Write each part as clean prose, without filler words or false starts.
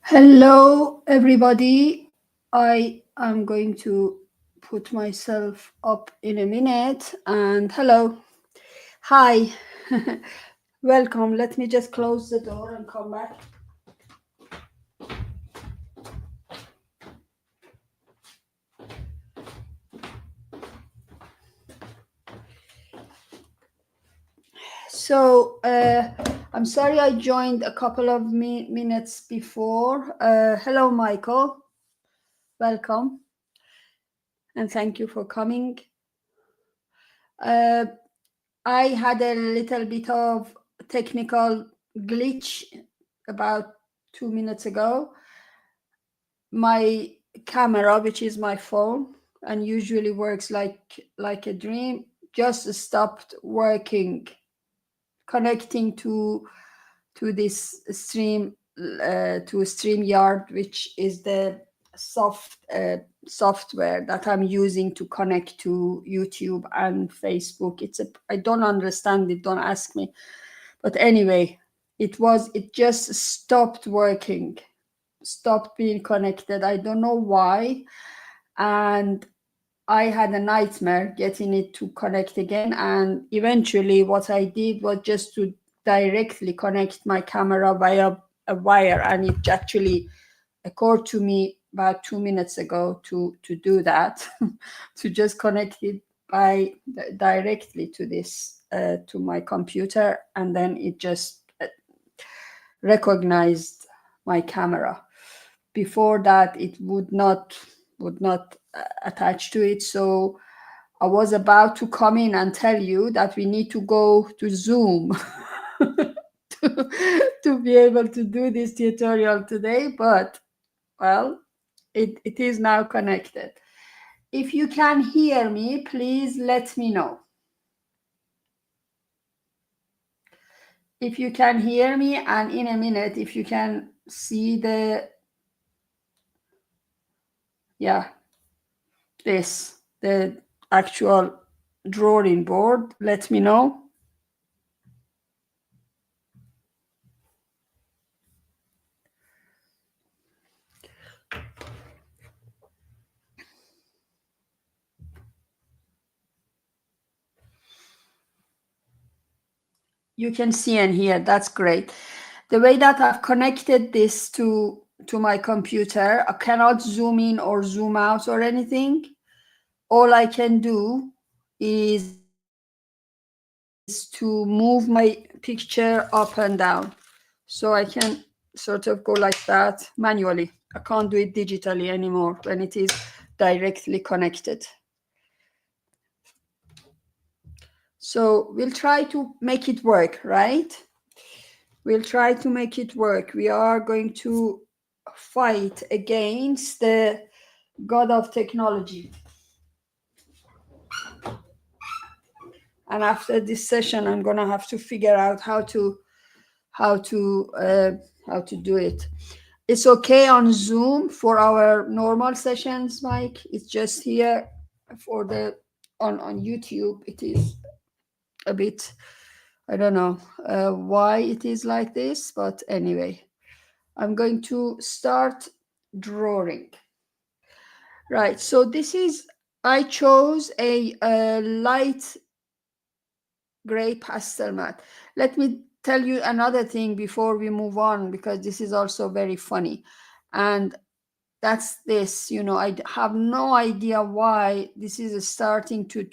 Hello, everybody. I am going to put myself up in a minute. And hello. Hi. Welcome. Let me just close the door and come back. So, I'm sorry I joined a couple of minutes before. Hello, Michael. Welcome. And thank you for coming. Uh, I had a little bit of technical glitch about 2 minutes ago. My camera, which is my phone and usually works like a dream, just stopped working, connecting to this stream to StreamYard, which is the software that I'm using to connect to YouTube and Facebook. I don't understand it, don't ask me. But anyway, it just stopped working, stopped being connected. I don't know why. And I had a nightmare getting it to connect again. And eventually what I did was just to directly connect my camera via a wire, and it actually occurred to me about 2 minutes ago to do that, to just connect it directly to this to my computer, and then it just recognized my camera. Before that, it would not attach to it. So I was about to come in and tell you that we need to go to Zoom to be able to do this tutorial today, but well, it is now connected. If you can hear me, please let me know. If you can hear me, and in a minute, if you can see the the actual drawing board, let me know. You can see and hear. That's great. The way that I've connected this to my computer, I cannot zoom in or zoom out or anything. All I can do is to move my picture up and down. So I can sort of go like that manually. I can't do it digitally anymore when it is directly connected. So we'll try to make it work, right? We'll try to make it work. We are going to fight against the god of technology. And after this session, I'm gonna have to figure out how to do it. It's okay on Zoom for our normal sessions, Mike. It's just here for the on YouTube. It is a bit, I don't know why it is like this, but anyway, I'm going to start drawing. Right, so this is, I chose a light gray Pastelmat. Let me tell you another thing before we move on, because this is also very funny. And that's this, I have no idea why this is starting to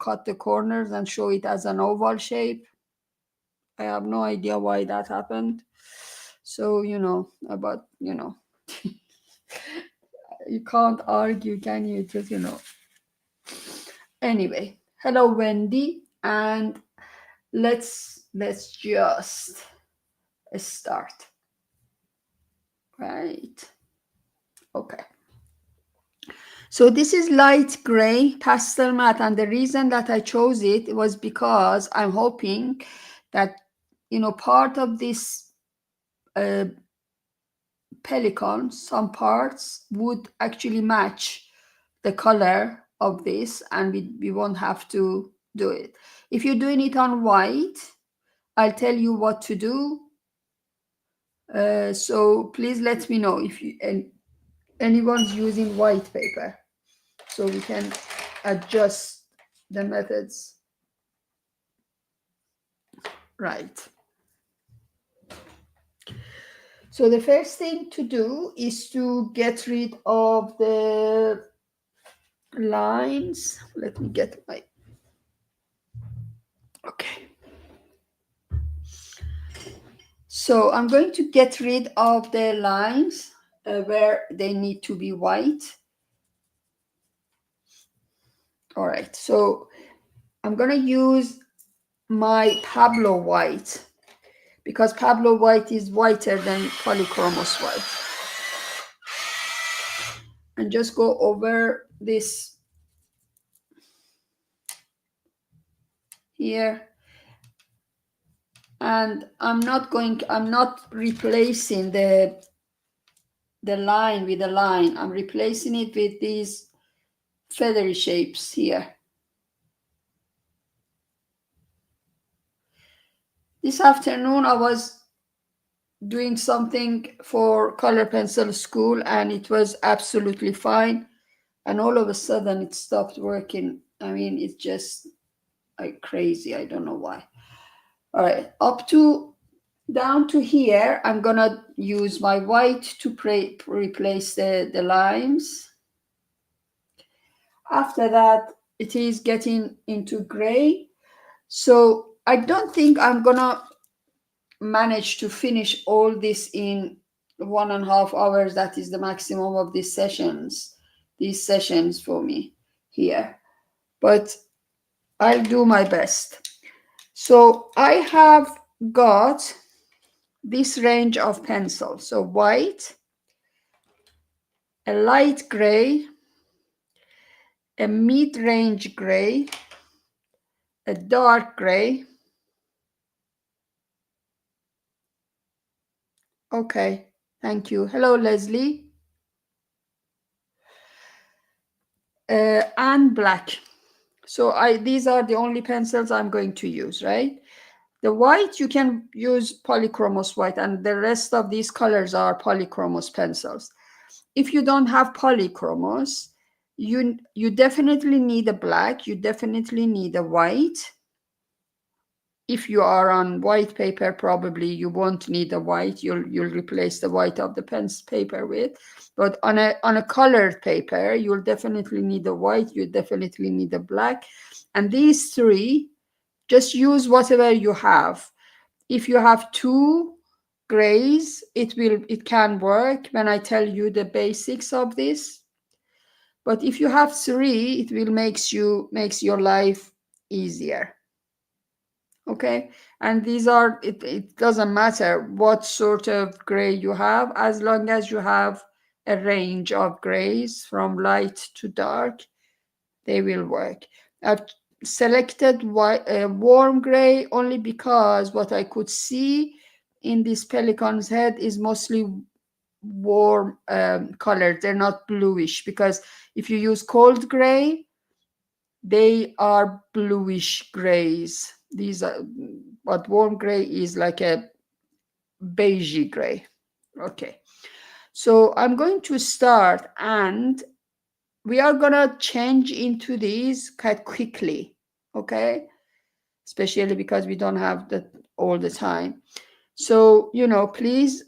cut the corners and show it as an oval shape. I have no idea why that happened. So, about, you can't argue, can you? Just, Anyway, hello, Wendy. And let's just start. Right. Okay. So this is light gray Pastelmat, and the reason that I chose it was because I'm hoping that, part of this Pelican, some parts would actually match the color of this, and we won't have to do it. If you're doing it on white, I'll tell you what to do. So please let me know if anyone's using white paper, so we can adjust the methods. Right. So the first thing to do is to get rid of the lines. Let me get my, okay. So I'm going to get rid of the lines where they need to be white. All right, so I'm gonna use my Pablo white, because Pablo white is whiter than polychromos white. And just go over this here. And I'm not replacing the line with a line. I'm replacing it with these feathery shapes here. This afternoon I was doing something for color pencil school and it was absolutely fine. And all of a sudden it stopped working. I mean, it's just like crazy. I don't know why. All right, down to here, I'm gonna use my white to replace the lines. After that, it is getting into gray. So I don't think I'm gonna manage to finish all this in 1.5 hours. That is the maximum of these sessions for me here. But I'll do my best. So I have got this range of pencils. So white, a light gray, a mid-range gray, a dark gray. Okay, thank you. Hello, Leslie. And black. So these are the only pencils I'm going to use, right? The white, you can use polychromos white, and the rest of these colors are polychromos pencils. If you don't have polychromos, you definitely need a black, you definitely need a white. If you are on white paper, probably you won't need a white. You'll replace the white of the paper with. But on a colored paper, you'll definitely need a white. You definitely need a black. And these three, just use whatever you have. If you have 2 grays, it can work when I tell you the basics of this. But if you have 3, it will makes your life easier. Okay, and these are, it doesn't matter what sort of gray you have, as long as you have a range of grays from light to dark, they will work. I've selected warm gray only because what I could see in this Pelican's head is mostly warm color. They're not bluish, because if you use cold gray, they are bluish grays. These are, but warm gray is like a beigey gray. Okay, so I'm going to start, and we are gonna change into these quite quickly, okay? Especially because we don't have that all the time. So, please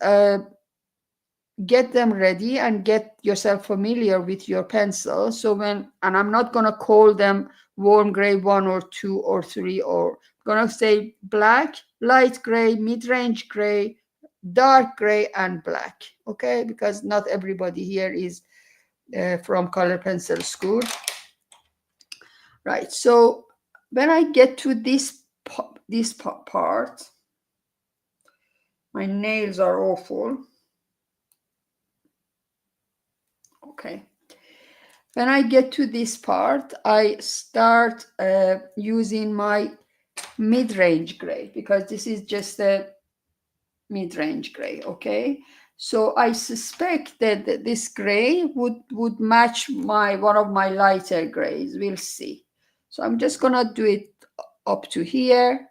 get them ready and get yourself familiar with your pencil. So and I'm not gonna call them warm gray 1 or 2 or 3, or I'm gonna say black, light gray, mid-range gray, dark gray, and black, okay? Because not everybody here is from color pencil school. Right, so when I get to this part, my nails are awful. Okay, when I get to this part, I start using my mid-range gray, because this is just a mid-range gray, okay? So I suspect that this gray would match one of my lighter grays. We'll see. So I'm just gonna do it up to here,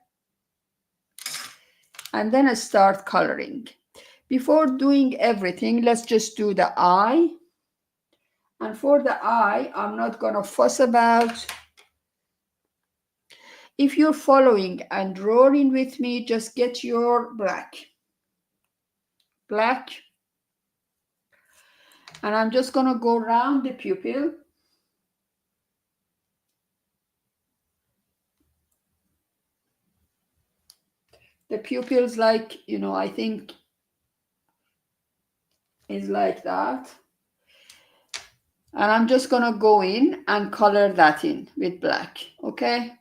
and then I start coloring. Before doing everything, let's just do the eye. And for the eye, I'm not going to fuss about. If you're following and drawing with me, just get your black. Black. And I'm just going to go around the pupil. The pupils, like, you know, I think is like that. And I'm just going to go in and color that in with black, okay?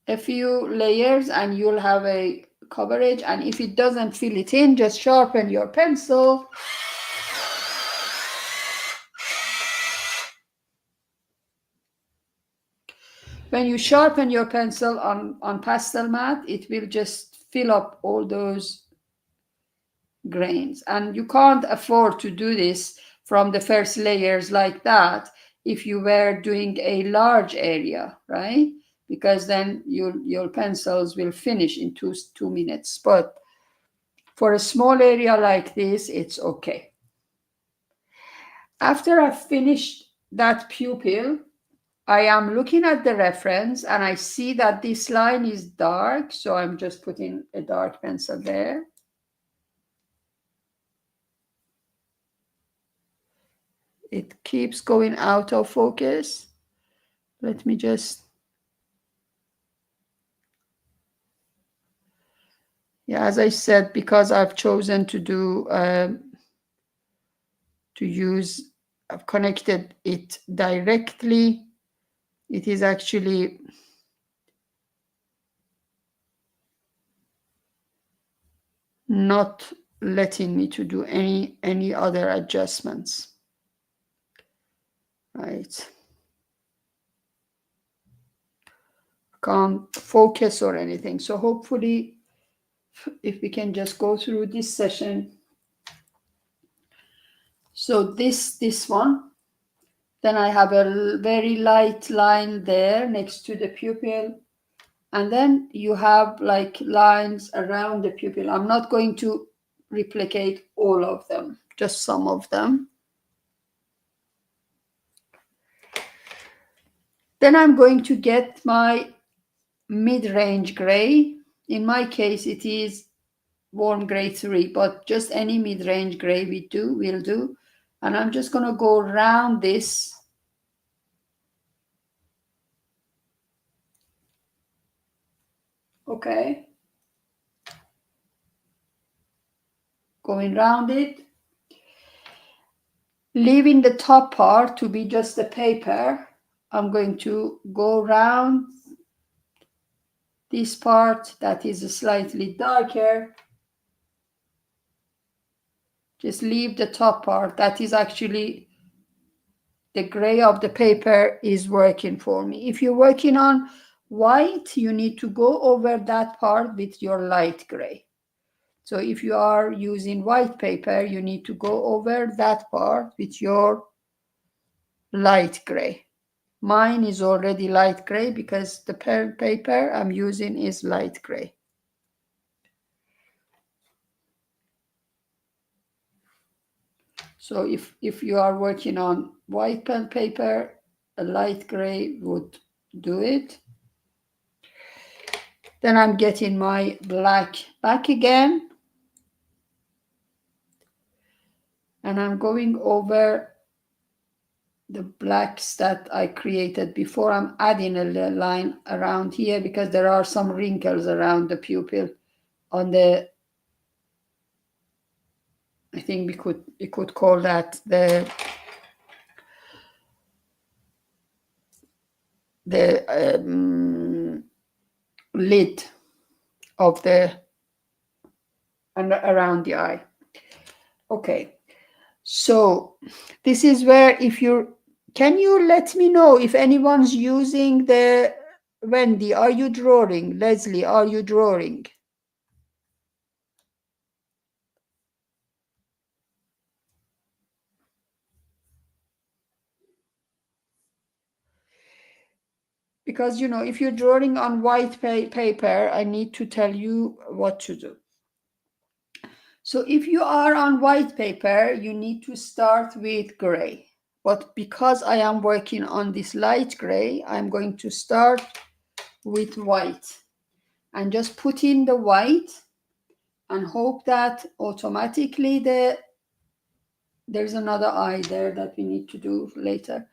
A few layers and you'll have a coverage. And if it doesn't fill it in, just sharpen your pencil. When you sharpen your pencil on Pastelmat, it will just fill up all those grains. And you can't afford to do this from the first layers like that if you were doing a large area, right? Because then your pencils will finish in two minutes. But for a small area like this, it's okay. After I've finished that pupil, I am looking at the reference and I see that this line is dark, so I'm just putting a dark pencil there. It keeps going out of focus. Let me just, yeah, as I said, because I've chosen to do, I've connected it directly. It is actually not letting me to do any other adjustments, right? Can't focus or anything. So hopefully, if we can just go through this session. So this one, then I have a very light line there next to the pupil. And then you have like lines around the pupil. I'm not going to replicate all of them, just some of them. Then I'm going to get my mid-range gray. In my case, it is warm gray 3, but just any mid-range gray will do. And I'm just going to go around this. Okay. Going around it. Leaving the top part to be just the paper, I'm going to go around this part that is slightly darker. Just leave the top part. That is actually the gray of the paper is working for me. If you're working on white, you need to go over that part with your light gray. So if you are using white paper, you need to go over that part with your light gray. Mine is already light gray because the paper I'm using is light gray. So if you are working on white pen paper, a light gray would do it. Then I'm getting my black back again. And I'm going over the blacks that I created before. I'm adding a line around here because there are some wrinkles around the pupil on the, I think we could call that the lid of the, and around the eye. Okay, so this is where, if you're, can you let me know if anyone's using the, Wendy, are you drawing? Leslie, are you drawing? because if you're drawing on white paper, I need to tell you what to do. So if you are on white paper, you need to start with gray. But because I am working on this light gray, I'm going to start with white and just put in the white and hope that automatically there's another eye there that we need to do later.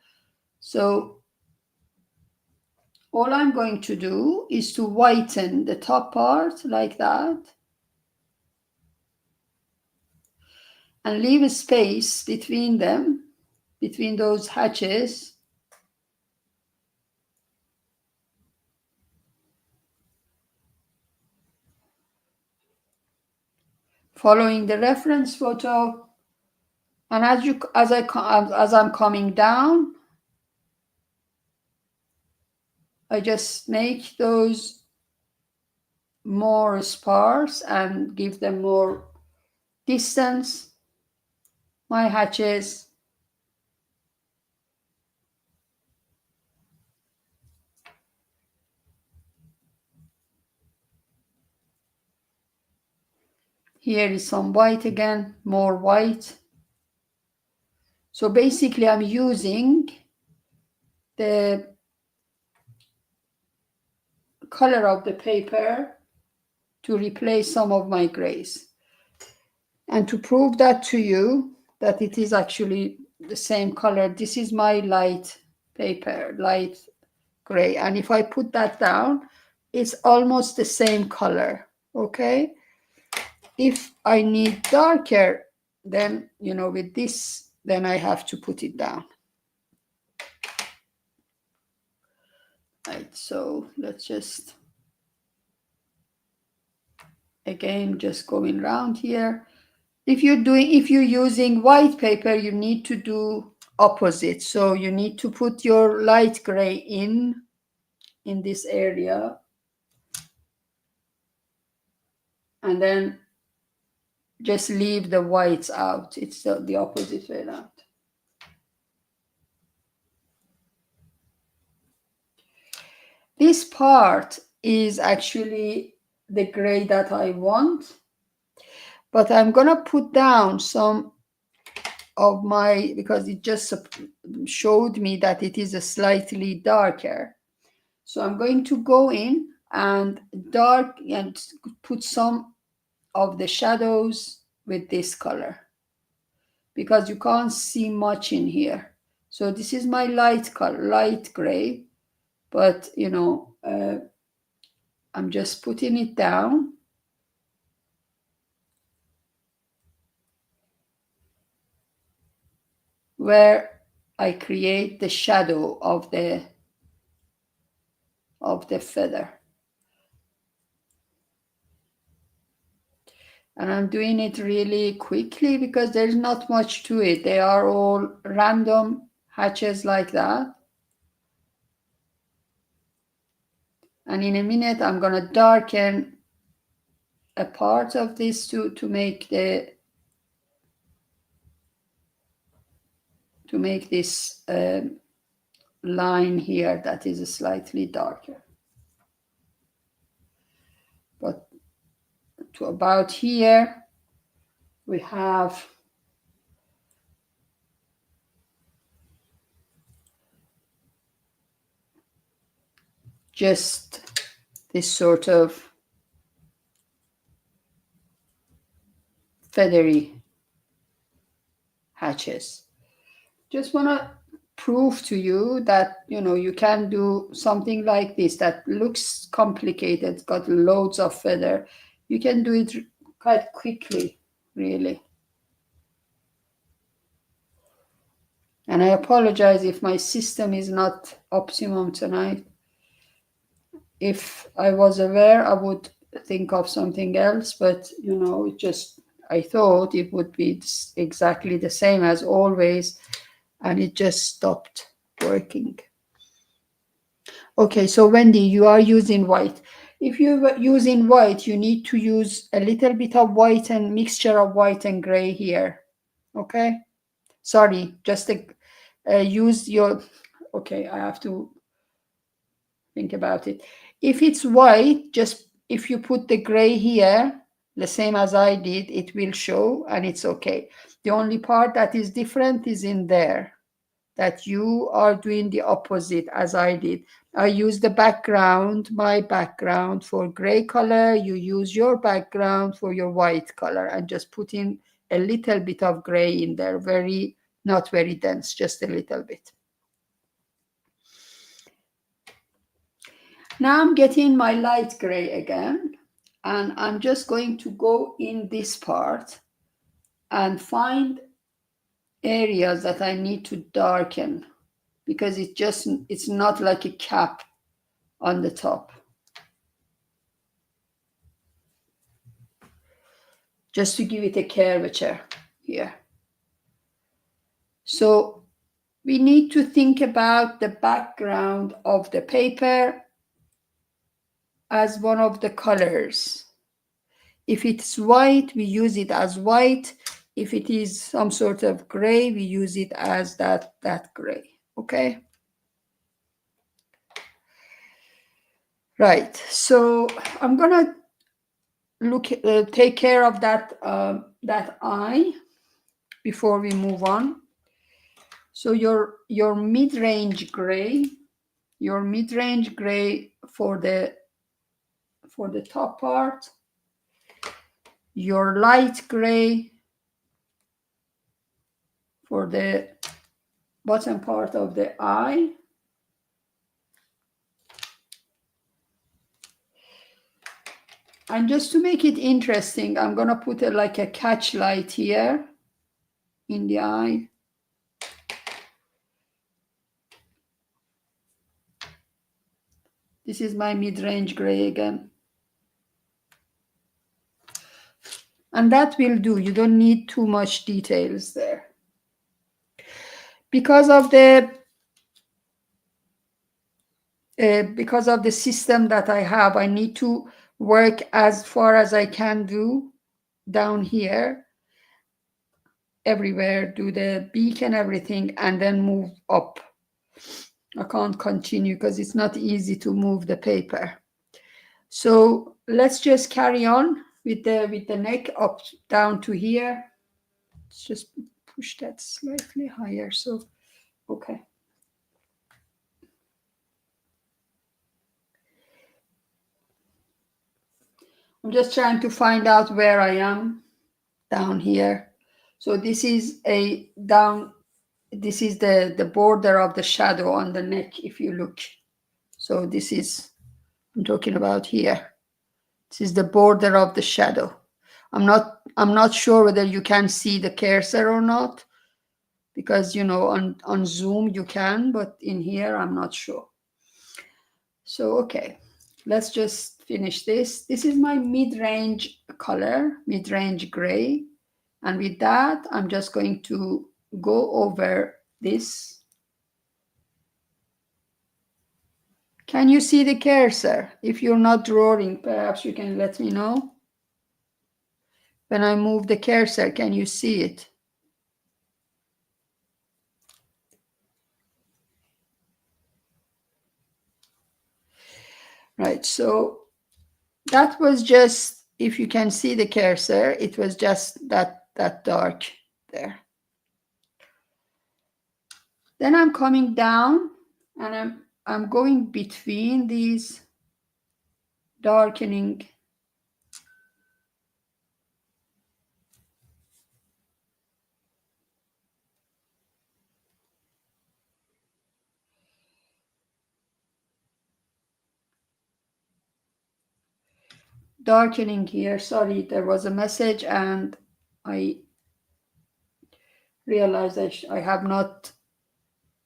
So all I'm going to do is to whiten the top part like that and leave a space between them, between those hatches. Following the reference photo, and as I'm coming down, I just make those more sparse and give them more distance, my hatches. Here is some white again, more white. So basically I'm using the color of the paper to replace some of my grays. And to prove that to you, that it is actually the same color, this is my light paper, light gray. And if I put that down, it's almost the same color, okay? If I need darker, then, with this, then I have to put it down. Right, so let's just, again, just going around here. If you're using white paper, you need to do opposite. So you need to put your light gray in this area. And then just leave the whites out. It's the opposite way around. This part is actually the gray that I want, but I'm gonna put down some of my, because it just showed me that it is a slightly darker. So I'm going to go in and put some of the shadows with this color, because you can't see much in here. So this is my light color, light gray, but I'm just putting it down. Where I create the shadow of the feather. And I'm doing it really quickly because there's not much to it. They are all random hatches like that. And in a minute, I'm going to darken a part of this to make this line here that is slightly darker. But to about here, we have just this sort of feathery hatches. Just want to prove to you that you can do something like this that looks complicated, got loads of feather. You can do it quite quickly, really. And I apologize if my system is not optimum tonight. If I was aware, I would think of something else, but it just, I thought it would be exactly the same as always, and it just stopped working. Okay, so Wendy, you are using white. If you're using white, you need to use a little bit of white and mixture of white and gray here. Okay, sorry, just use your, okay, I have to Think about it. If it's white, just if you put the gray here, the same as I did, it will show and it's okay. The only part that is different is in there, that you are doing the opposite as I did. I use the background, my background for gray color. You use your background for your white color and just put in a little bit of gray in there. Not very dense, just a little bit. Now I'm getting my light gray again, and I'm just going to go in this part and find areas that I need to darken, because it's not like a cap on the top. Just to give it a curvature here. So we need to think about the background of the paper as one of the colors. If it's white, we use it as white. If it is some sort of gray, we use it as that gray, okay? Right, so I'm gonna take care of that eye before we move on. So your mid-range gray, for the top part, your light gray for the bottom part of the eye, and just to make it interesting, I'm gonna put like a catch light here in the eye. This is my mid-range gray again. And that will do. You don't need too much details there. Because of the system that I have, I need to work as far as I can do down here, everywhere, do the beak and everything, and then move up. I can't continue because it's not easy to move the paper. So let's just carry on with the neck up down to here. Let's just push that slightly higher. So, okay. I'm just trying to find out where I am down here. So this is the border of the shadow on the neck, if you look. So this is, I'm talking about here. This is the border of the shadow. I'm not sure whether you can see the cursor or not, because on Zoom you can, but in here I'm not sure. So okay, let's just finish this. This is my mid-range color, mid-range gray. And with that, I'm just going to go over this. Can you see the cursor? If you're not drawing, perhaps you can let me know. When I move the cursor, can you see it? Right, so that was just, if you can see the cursor, it was just that dark there. Then I'm coming down and I'm going between these darkening here. Sorry, there was a message and I realized I have not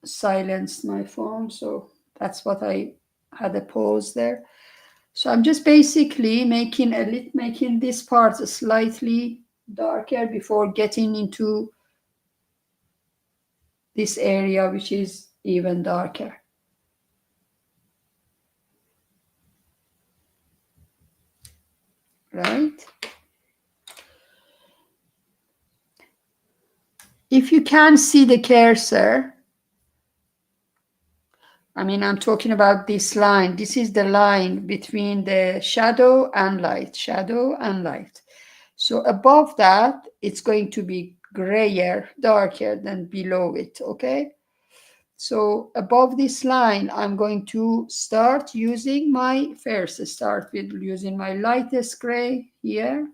silenced my phone, so that's what I had a pause there. So I'm just basically making this part slightly darker before getting into this area, which is even darker. Right? If you can see the cursor, I mean, I'm talking about this line. This is the line between the shadow and light, shadow and light. So above that, it's going to be grayer, darker than below it, okay? So above this line, I'm going to start using my, first start with using my lightest gray here.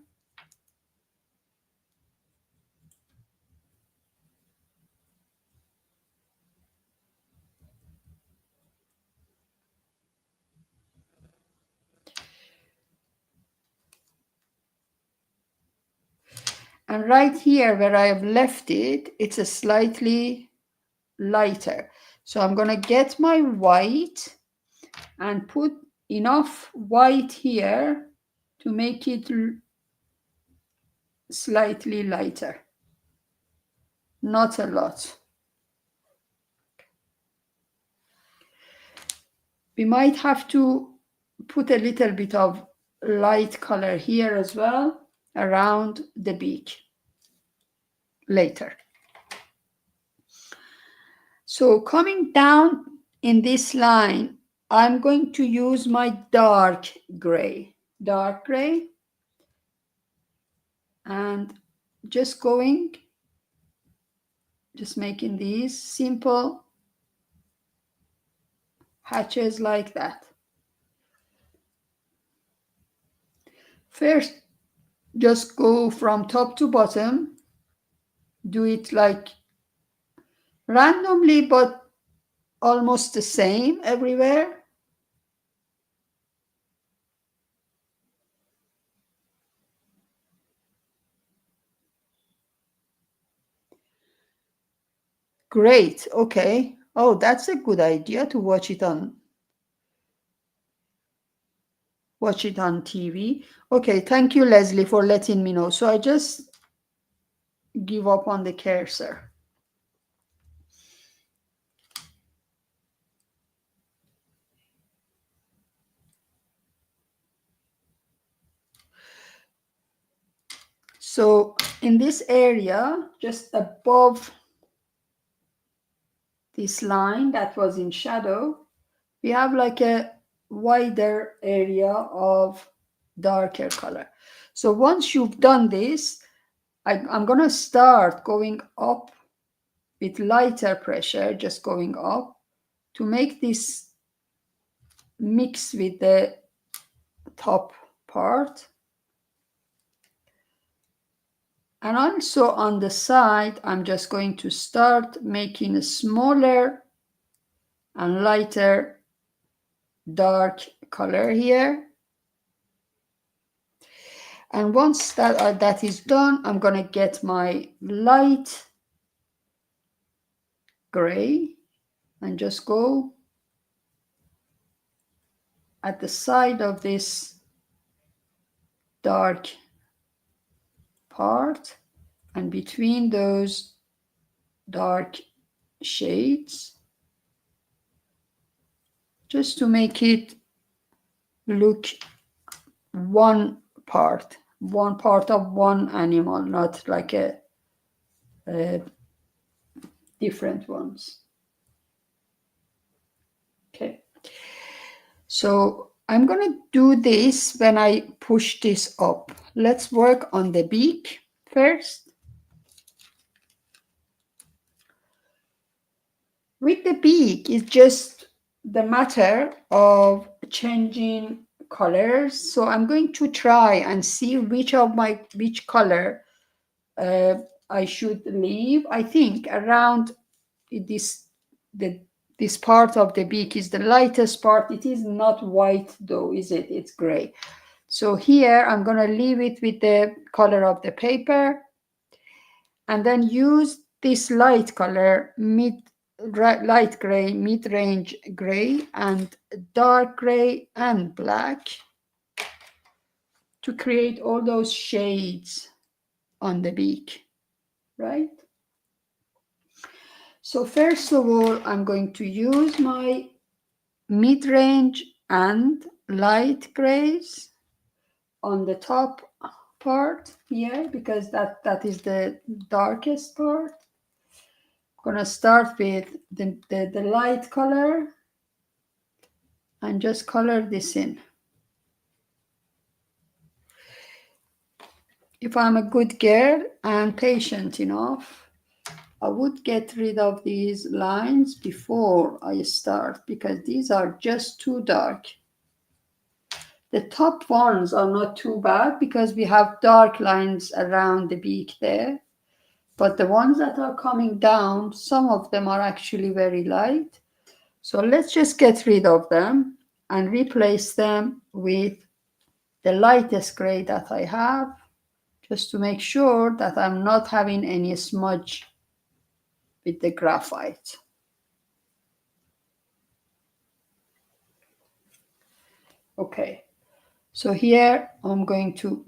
And right here where I have left it, it's a slightly lighter. So I'm going to get my white and put enough white here to make it slightly lighter. Not a lot. We might have to put a little bit of light color here as well around the beak later. So coming down in this line, I'm going to use my dark gray, and just making these simple hatches like that. First, just go from top to bottom, do it like randomly, but almost the same everywhere. Great, okay. Oh, that's a good idea to watch it on TV. Okay, thank you, Leslie, for letting me know. So I just give up on the cursor. So in this area, just above this line that was in shadow, we have like a wider area of darker color. So once you've done this, I'm going to start going up with lighter pressure, just going up to make this mix with the top part. And also on the side, I'm just going to start making a smaller and lighter dark color here. And once that is done, I'm going to get my light gray and just go at the side of this dark part and between those dark shades, just to make it look one part of one animal, not like a different ones. Okay, so I'm going to do this when I push this up. Let's work on the beak first. With the beak, it's just the matter of changing colors. So I'm going to try and see which color I should leave. I think around this part of the beak is the lightest part. It is not white though, is it? It's gray. So here I'm going to leave it with the color of the paper and then use this light color, light gray, mid-range gray, and dark gray and black to create all those shades on the beak, right? So first of all, I'm going to use my mid-range and light grays on the top part here because that is the darkest part. I'm gonna start with the light color and just color this in. If I'm a good girl and patient enough, I would get rid of these lines before I start because these are just too dark. The top ones are not too bad because we have dark lines around the beak there. But the ones that are coming down, some of them are actually very light. So let's just get rid of them and replace them with the lightest gray that I have, just to make sure that I'm not having any smudge with the graphite. Okay, so here I'm going to,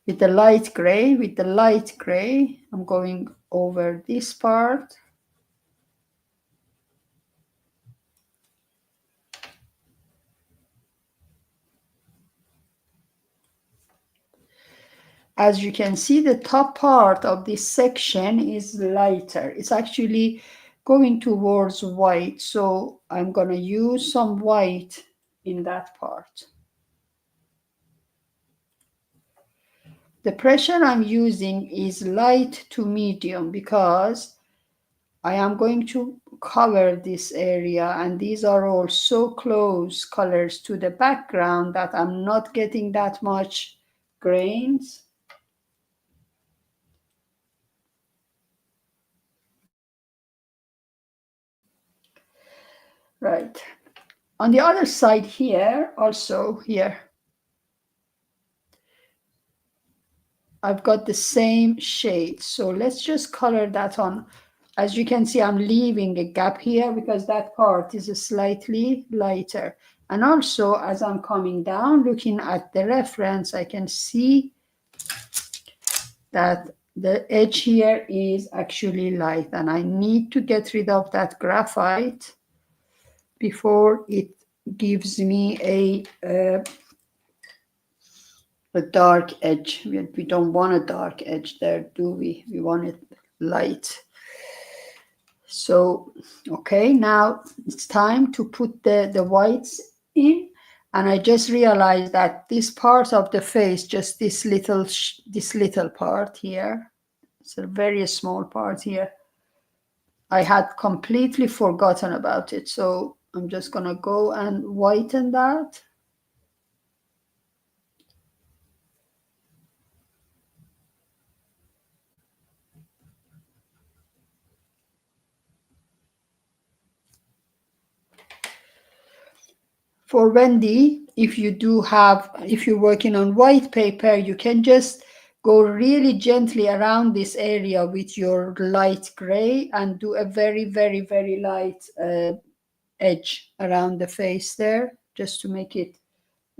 with the light gray, I'm going over this part. As you can see, the top part of this section is lighter. It's actually going towards white, so I'm going to use some white in that part. The pressure I'm using is light to medium because I am going to cover this area, and these are all so close colors to the background that I'm not getting that much grains. Right. On the other side here, also here, I've got the same shade. So let's just color that on. As you can see, I'm leaving a gap here because that part is slightly lighter. And also, as I'm coming down, looking at the reference, I can see that the edge here is actually light. And I need to get rid of that graphite before it gives me a dark edge. We don't want a dark edge there, do we? We want it light. So, okay, now it's time to put the whites in. And I just realized that this part of the face, just this little part here, it's a very small part here, I had completely forgotten about it. So I'm just gonna go and whiten that. For Wendy, if you're working on white paper, you can just go really gently around this area with your light gray and do a very, very, very light edge around the face there, just to make it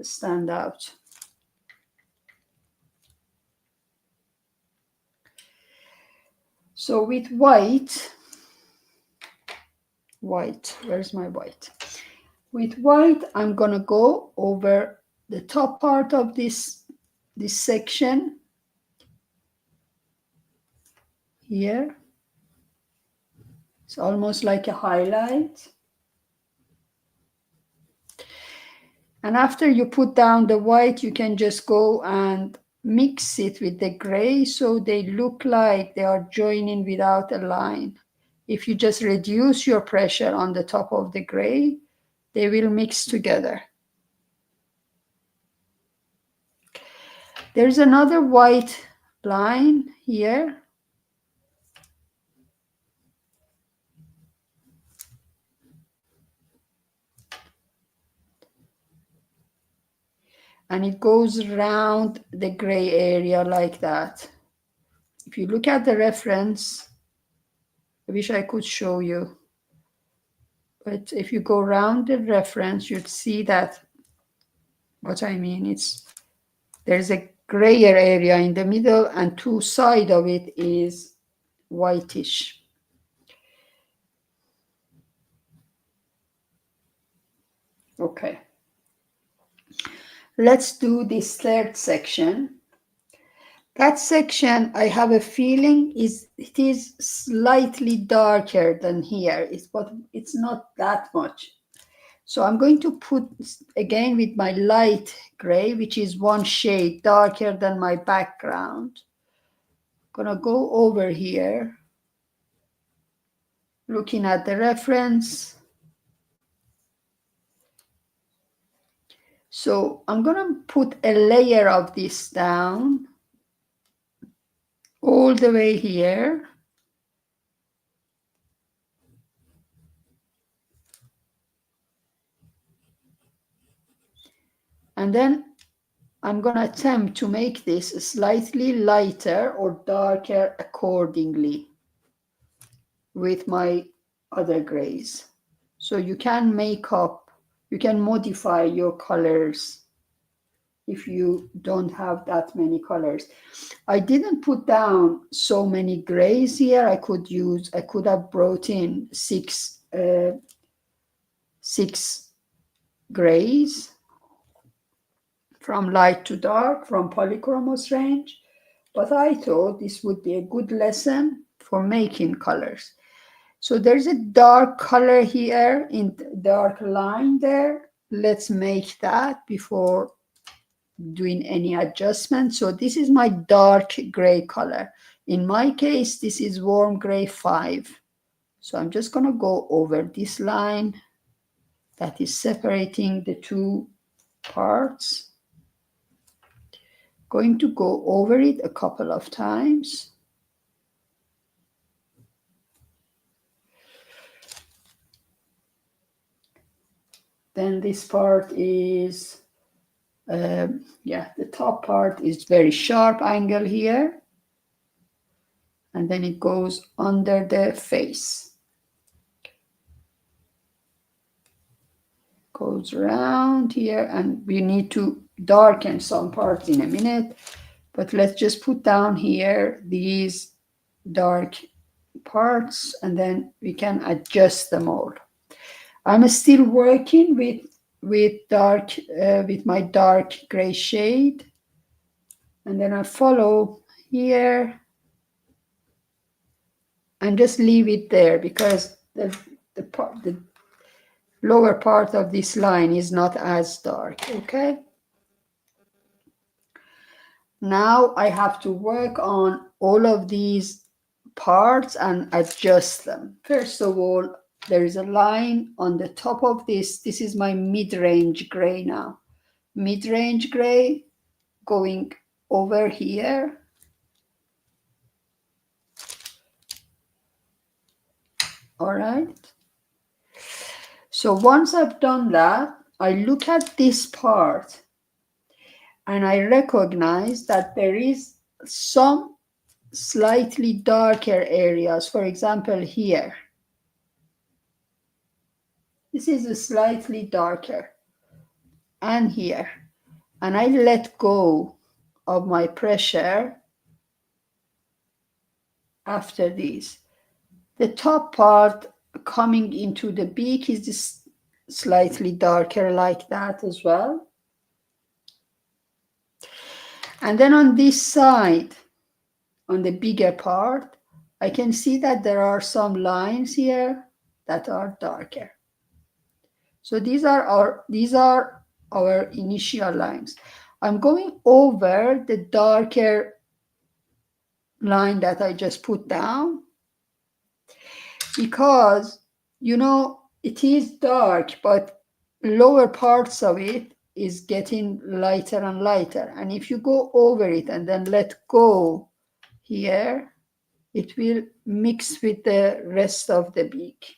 stand out. So with white, where's my white? With white, I'm gonna go over the top part of this section here. It's almost like a highlight. And after you put down the white, you can just go and mix it with the gray so they look like they are joining without a line. If you just reduce your pressure on the top of the gray, they will mix together. There's another white line here. And it goes around the gray area like that. If you look at the reference, I wish I could show you. But if you go around the reference, you'd see that what I mean. There's a grayer area in the middle, and two sides of it is whitish. Okay. Let's do this third section. That section, I have a feeling it is slightly darker than here, but it's not that much. So I'm going to put again with my light gray, which is one shade darker than my background. Gonna go over here, looking at the reference. So I'm gonna put a layer of this down all the way here. And then I'm gonna attempt to make this slightly lighter or darker accordingly with my other grays. So you can make up, you can modify your colors if you don't have that many colors. I didn't put down so many grays here. I could have brought in six grays from light to dark from polychromos range, but I thought this would be a good lesson for making colors. So there's a dark color here in dark line there. Let's make that before doing any adjustment. So this is my dark gray color. In my case, this is warm gray 5. So I'm just going to go over this line that is separating the two parts. Going to go over it a couple of times. Then this part is, the top part is very sharp angle here. And then it goes under the face. Goes around here, and we need to darken some parts in a minute. But let's just put down here these dark parts, and then we can adjust them all. I'm still working with my dark gray shade, and then I follow here and just leave it there because the lower part of this line is not as dark. Okay. Now I have to work on all of these parts and adjust them. First of all, there is a line on the top of this. This is my mid-range gray now. Mid-range gray going over here. All right. So once I've done that, I look at this part and I recognize that there is some slightly darker areas. For example, here. This is a slightly darker. And here. And I let go of my pressure after this. The top part coming into the beak is this slightly darker like that as well. And then on this side, on the bigger part, I can see that there are some lines here that are darker. So these are our initial lines. I'm going over the darker line that I just put down because, you know, it is dark, but lower parts of it is getting lighter and lighter. And if you go over it and then let go here, it will mix with the rest of the beak.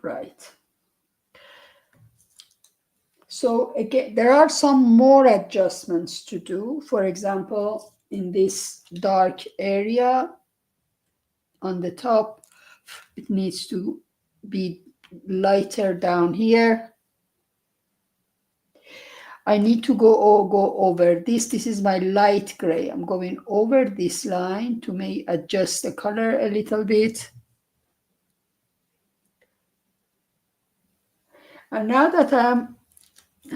Right. So again, there are some more adjustments to do. For example, in this dark area on the top, it needs to be lighter down here. I need to go over this. This is my light gray. I'm going over this line to make adjust the color a little bit. And now that I'm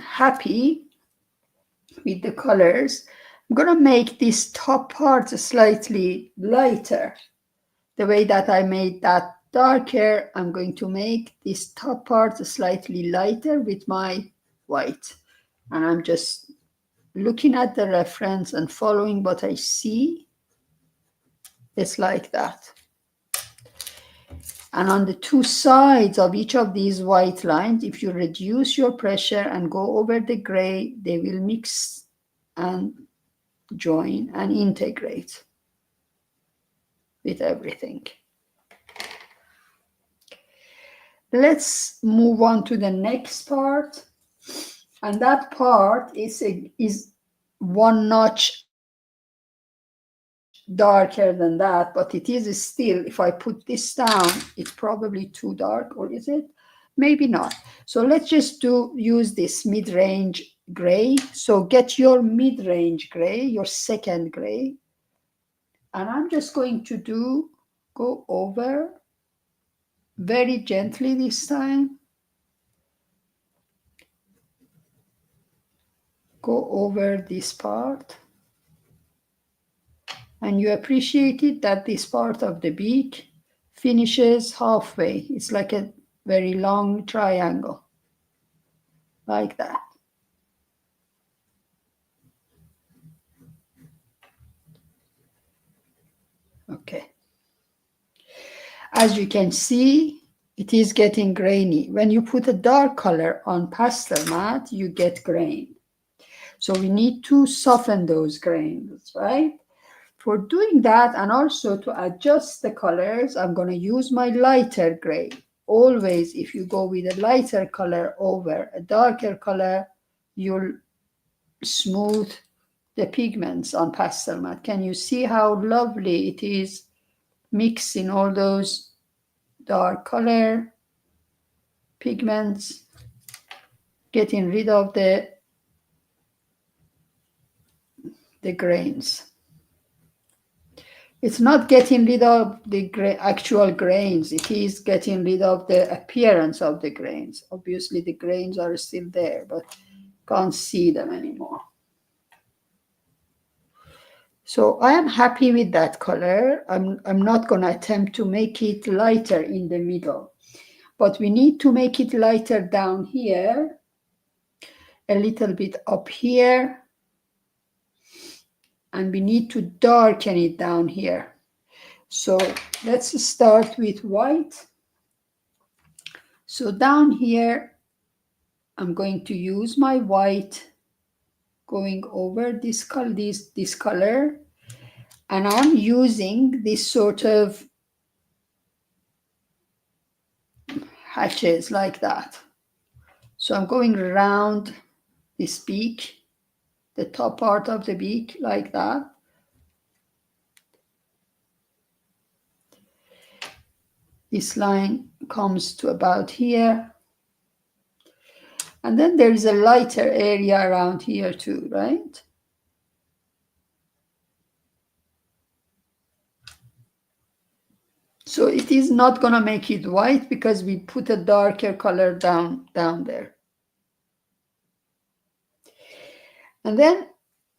happy with the colors, I'm going to make this top part slightly lighter. The way that I made that darker, I'm going to make this top part slightly lighter with my white. And I'm just looking at the reference and following what I see. It's like that. And on the two sides of each of these white lines, if you reduce your pressure and go over the gray, they will mix and join and integrate with everything. Let's move on to the next part. And that part is one notch darker than that, but it is still, if I put this down, it's probably too dark, or is it? Maybe not. So let's just use this mid-range gray. So get your mid-range gray, your second gray, and I'm just going to go over very gently this time. Go over this part. And you appreciate it that this part of the beak finishes halfway. It's like a very long triangle, like that. Okay. As you can see, it is getting grainy. When you put a dark color on Pastelmat, you get grain. So we need to soften those grains, right? For doing that, and also to adjust the colors, I'm going to use my lighter gray. Always, if you go with a lighter color over a darker color, you'll smooth the pigments on Pastelmat. Can you see how lovely it is mixing all those dark color pigments, getting rid of the grains. It's not getting rid of the actual grains, it is getting rid of the appearance of the grains. Obviously the grains are still there, but can't see them anymore. So I am happy with that color. I'm not going to attempt to make it lighter in the middle, but we need to make it lighter down here, a little bit up here, and we need to darken it down here. So let's start with white. So down here, I'm going to use my white, going over this color, and I'm using this sort of hatches like that. So I'm going around this beak, the top part of the beak, like that. This line comes to about here. And then there is a lighter area around here too, right? So it is not going to make it white because we put a darker color down there. And then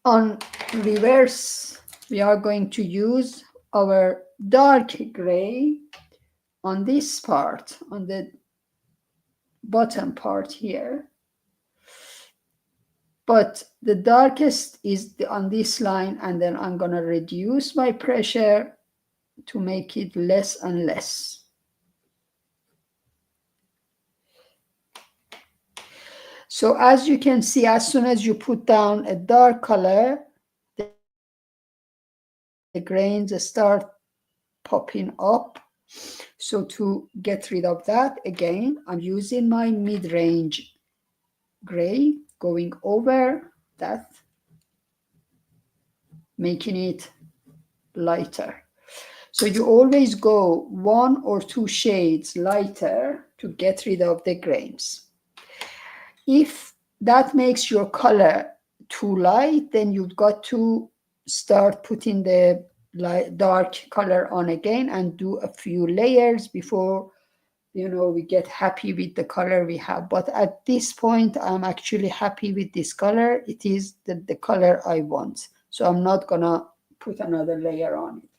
on reverse, we are going to use our dark gray on this part, on the bottom part here. But the darkest is on this line, and then I'm going to reduce my pressure to make it less and less. So as you can see, as soon as you put down a dark color, the grains start popping up. So to get rid of that, again, I'm using my mid-range gray, going over that, making it lighter. So you always go 1 or 2 shades lighter to get rid of the grains. If that makes your color too light, then you've got to start putting the dark color on again and do a few layers before, you know, we get happy with the color we have. But at this point, I'm actually happy with this color. It is the color I want. So I'm not gonna put another layer on it.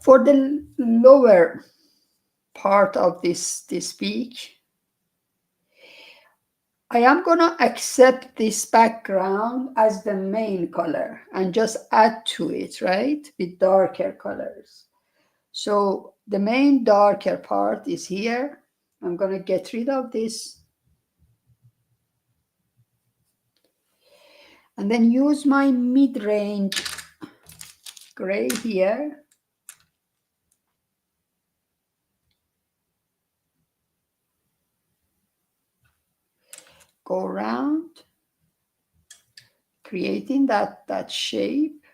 For the lower part of this peak, I am going to accept this background as the main color and just add to it, right, with darker colors. So the main darker part is here. I'm going to get rid of this. And then use my mid-range gray here. Go around, creating that shape.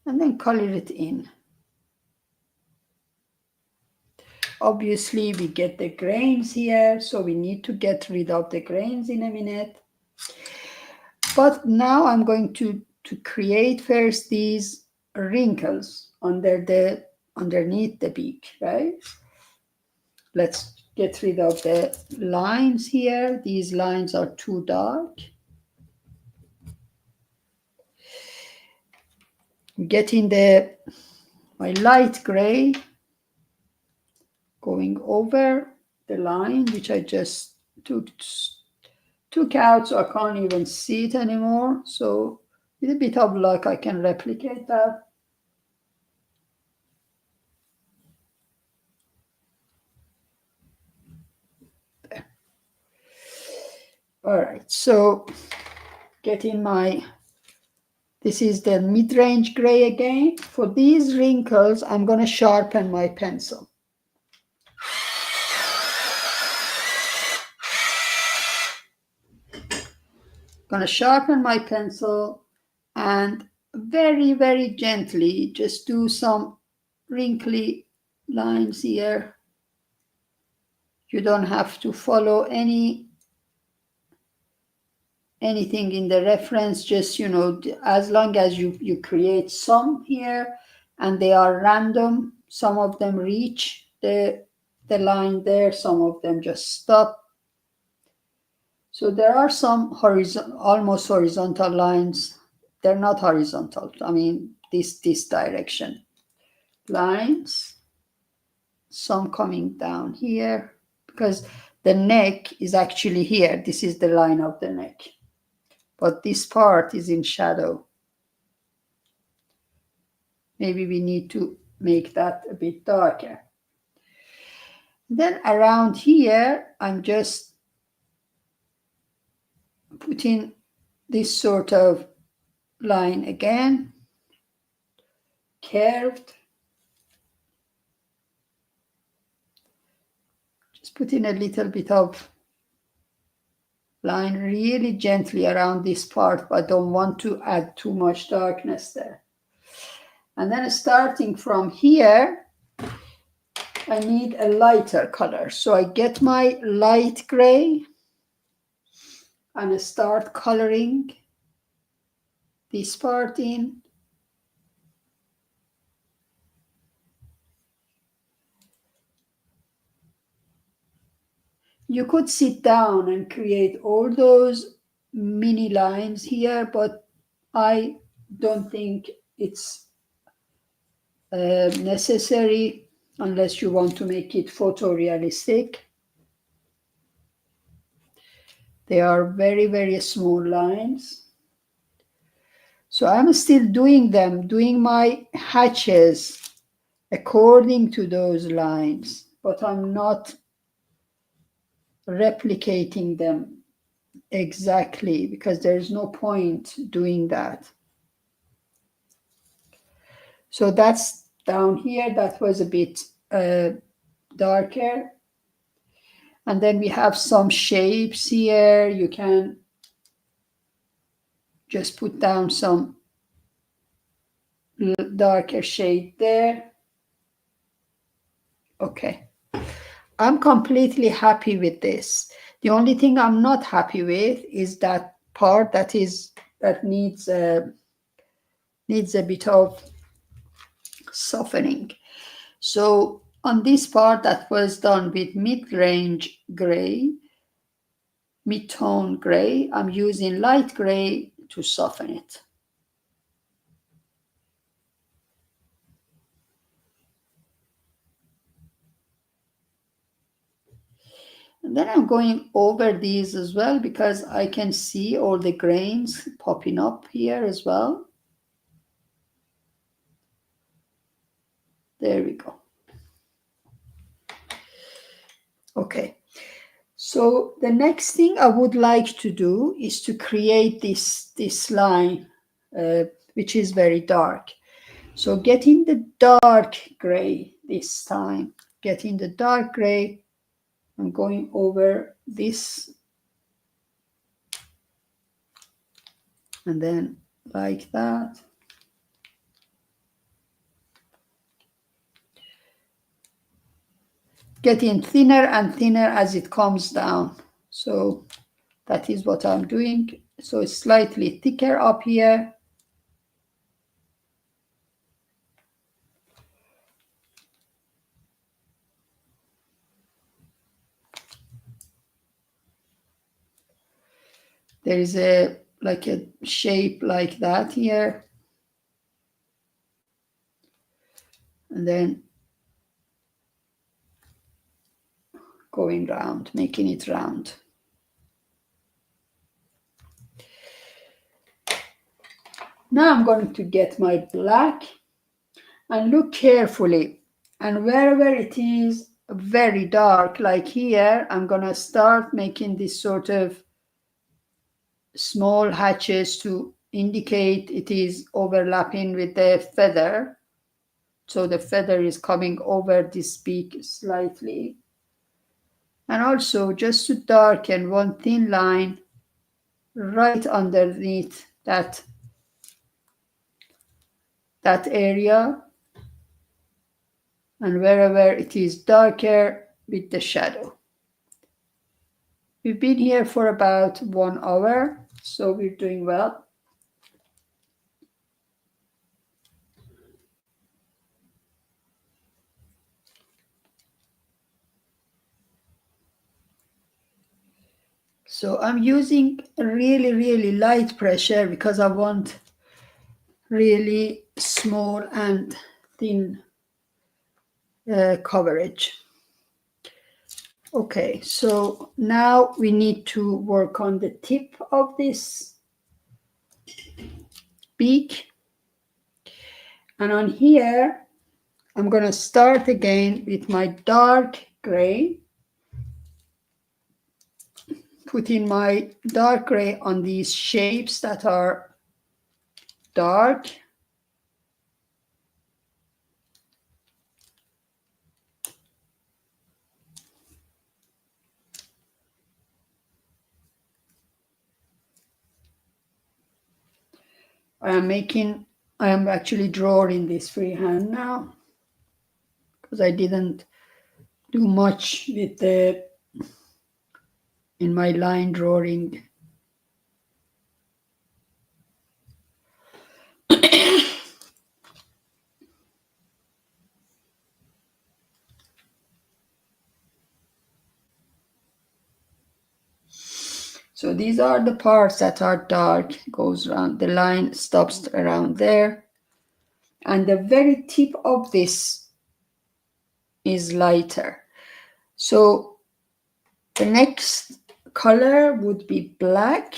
And then color it in. Obviously, we get the grains here, so we need to get rid of the grains in a minute. But now I'm going to create first these wrinkles underneath the beak, right? Let's get rid of the lines here. These lines are too dark. Getting my light gray, going over the line, which I just took out, so I can't even see it anymore. So with a bit of luck, I can replicate that. There. All right, so getting this is the mid-range gray again. For these wrinkles, I'm going to sharpen my pencil. Going to sharpen my pencil and very, very gently just do some wrinkly lines here. You don't have to follow anything in the reference, just, you know, as long as you create some here and they are random. Some of them reach the line there, some of them just stop. So there are some almost horizontal lines. They're not horizontal. I mean, this direction lines. Some coming down here because the neck is actually here. This is the line of the neck, but this part is in shadow. Maybe we need to make that a bit darker. Then around here, I'm just putting this sort of line again, curved. Just putting a little bit of line really gently around this part, but I don't want to add too much darkness there. And then starting from here, I need a lighter color. So I get my light gray and I start coloring this part in. You could sit down and create all those mini lines here, but I don't think it's necessary unless you want to make it photorealistic. They are very, very small lines. So I'm still doing my hatches according to those lines, but I'm not replicating them exactly because there's no point doing that. So that's down here. That was a bit darker. And then we have some shapes here. You can just put down some darker shade there. Okay. I'm completely happy with this. The only thing I'm not happy with is that part that needs a bit of softening. So on this part that was done with mid-range gray, mid-tone gray, I'm using light gray to soften it. And then I'm going over these as well because I can see all the grains popping up here as well. There we go. Okay. So the next thing I would like to do is to create this line, which is very dark. So getting the dark gray this time, getting the dark gray, I'm going over this and then like that. Getting thinner and thinner as it comes down. So that is what I'm doing. So it's slightly thicker up here. There is a like a shape like that here. And then going round, making it round. Now I'm going to get my black and look carefully. And wherever it is very dark, like here, I'm going to start making this sort of small hatches to indicate it is overlapping with the feather. So the feather is coming over this beak slightly. And also just to darken one thin line right underneath that area, and wherever it is darker with the shadow. We've been here for about 1 hour, so we're doing well. So I'm using really, really light pressure because I want really small and thin coverage. Okay, so now we need to work on the tip of this beak. And on here, I'm going to start again with my dark gray, putting my dark gray on these shapes that are dark. I am actually drawing this freehand now because I didn't do much with in my line drawing. So these are the parts that are dark, goes around, the line stops around there. And the very tip of this is lighter. So the next color would be black.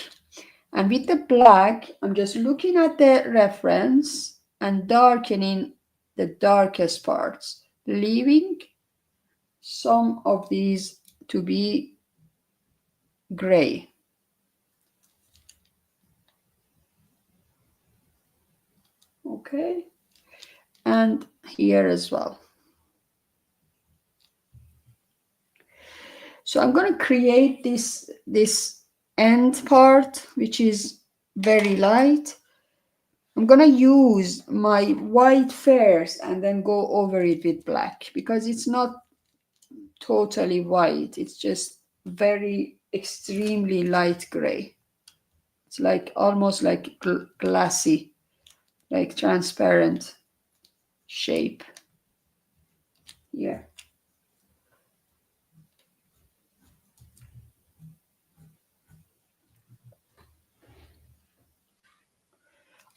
And with the black, I'm just looking at the reference and darkening the darkest parts, leaving some of these to be gray. Okay, and here as well. So I'm going to create this end part, which is very light. I'm going to use my white first and then go over it with black because it's not totally white. It's just very extremely light gray. It's like almost like glassy, like transparent shape. Yeah.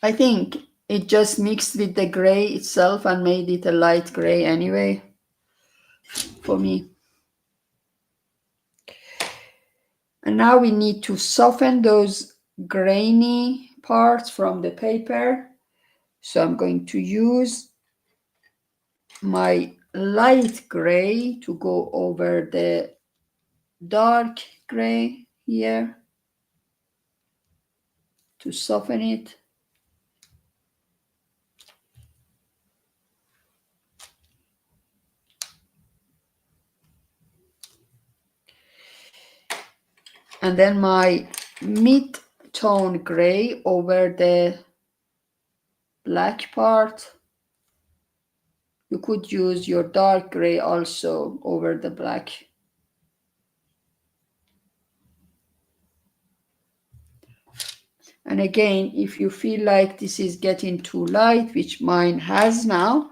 I think it just mixed with the gray itself and made it a light gray anyway, for me. And now we need to soften those grainy parts from the paper. So I'm going to use my light gray to go over the dark gray here to soften it. And then my mid-tone gray over the black part. You could use your dark gray also over the black. And again, if you feel like this is getting too light, which mine has now,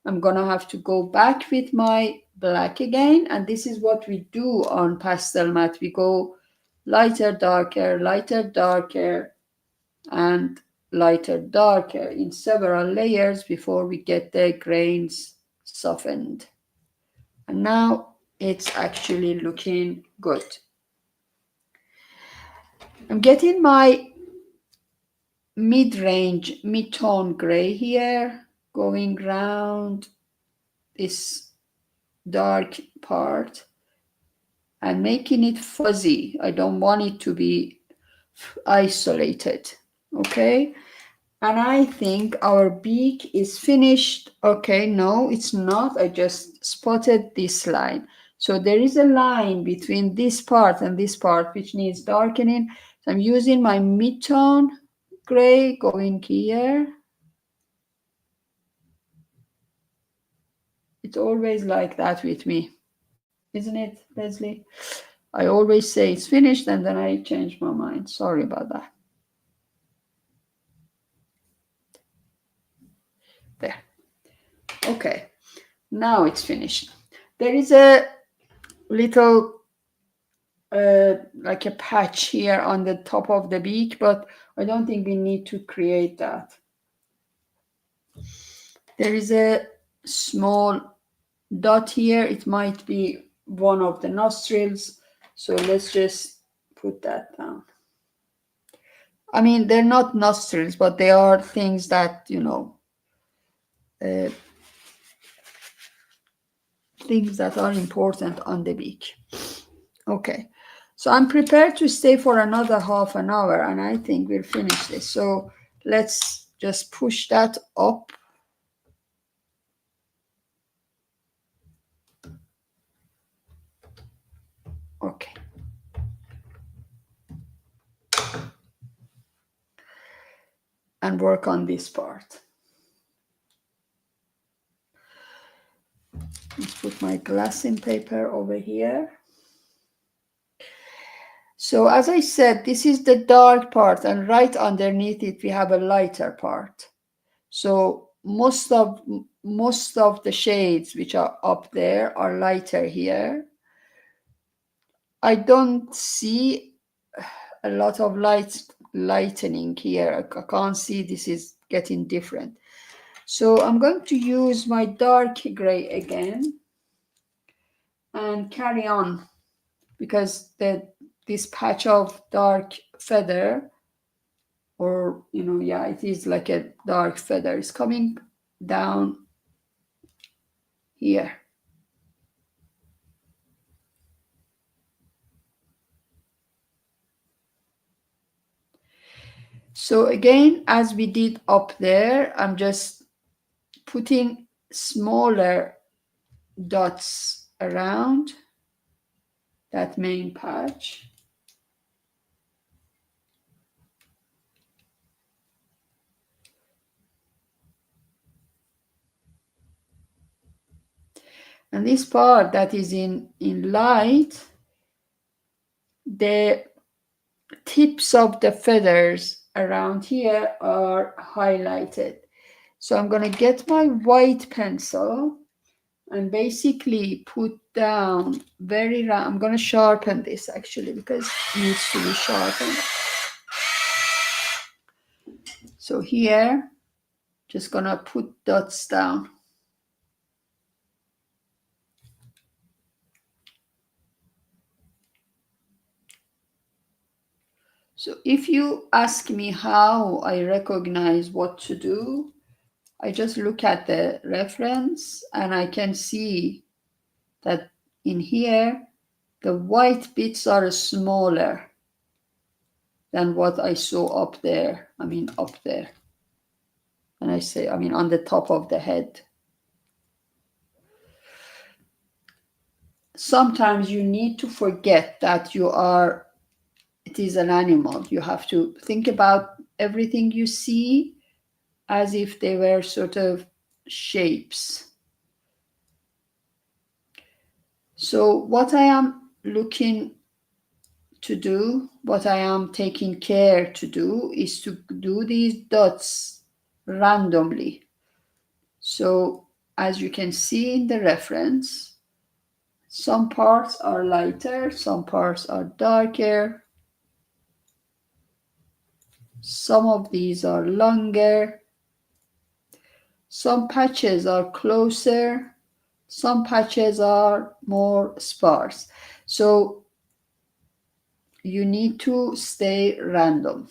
I'm gonna have to go back with my black again. And this is what we do on Pastelmat. We go lighter, darker, and lighter, darker in several layers before we get the grains softened. And now it's actually looking good. I'm getting my mid-range, mid-tone gray here, going round this dark part and making it fuzzy. I don't want it to be isolated, okay? And I think our beak is finished. Okay, no, it's not. I just spotted this line. So there is a line between this part and this part which needs darkening. So I'm using my mid-tone gray going here. It's always like that with me, isn't it, Leslie? I always say it's finished and then I change my mind. Sorry about that. There. Okay, now it's finished. There is a little like a patch here on the top of the beak, but I don't think we need to create that. There is a small dot here. It might be one of the nostrils. So let's just put that down. I mean, they're not nostrils, but they are things that, you know, things that are important on the beak. Okay, so I'm prepared to stay for another half an hour and I think we'll finish this. So let's just push that up. Okay. And work on this part. Let's put my glassing paper over here. So as I said, this is the dark part and right underneath it we have a lighter part. So most of the shades which are up there are lighter here. I don't see a lot of lightening here. I can't see this is getting different. So I'm going to use my dark gray again and carry on because this patch of dark feather, or you know, yeah, it is like a dark feather, is coming down here. So again, as we did up there, I'm just putting smaller dots around that main patch. And this part that is in light, the tips of the feathers around here are highlighted. So I'm going to get my white pencil and basically put down very round. I'm going to sharpen this actually because it needs to be sharpened. So here, just going to put dots down. So if you ask me how I recognize what to do, I just look at the reference and I can see that in here, the white bits are smaller than what I saw up there. I mean, up there. And I say, I mean, on the top of the head. Sometimes you need to forget that it is an animal. You have to think about everything you see as if they were sort of shapes. So what I am looking to do, what I am taking care to do, is to do these dots randomly. So as you can see in the reference, some parts are lighter, some parts are darker. Some of these are longer. Some patches are closer. Some patches are more sparse. So you need to stay random.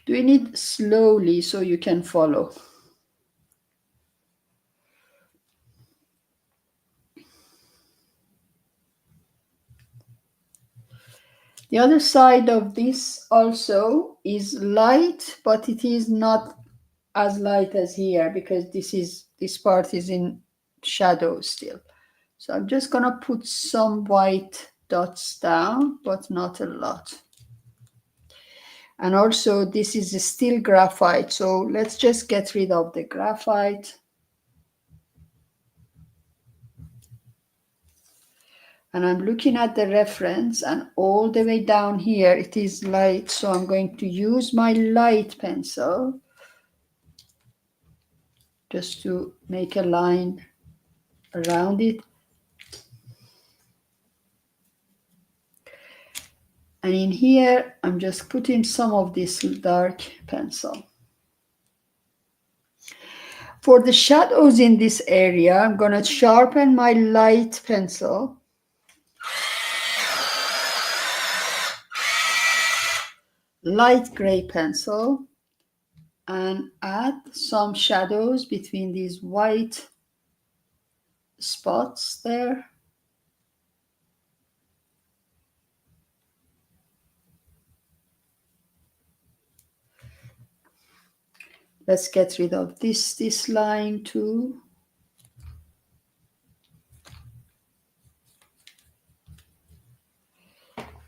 Doing it slowly so you can follow. The other side of this also is light, but it is not as light as here because this part is in shadow still. So I'm just gonna put some white dots down, but not a lot. And also this is still graphite, so let's just get rid of the graphite. And I'm looking at the reference, and all the way down here it is light, so I'm going to use my light pencil just to make a line around it. And in here I'm just putting some of this dark pencil. For the shadows in this area, I'm going to sharpen my light pencil. Light gray pencil, and add some shadows between these white spots there. Let's get rid of this line too.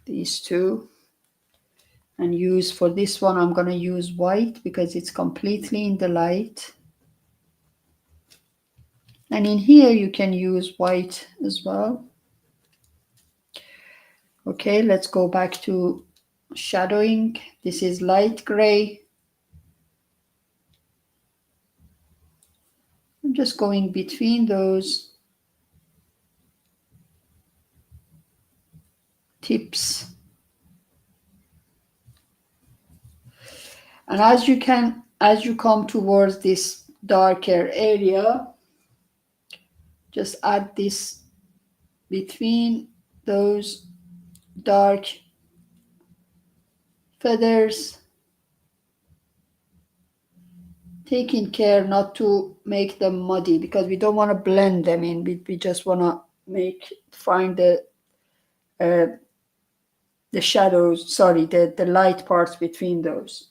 These two. And use, for this one, I'm going to use white because it's completely in the light. And in here you can use white as well. Okay, let's go back to shadowing. This is light gray. I'm just going between those tips. And as you come towards this darker area, just add this between those dark feathers, taking care not to make them muddy because we don't want to blend them in. We just want to find the shadows, sorry, the light parts between those.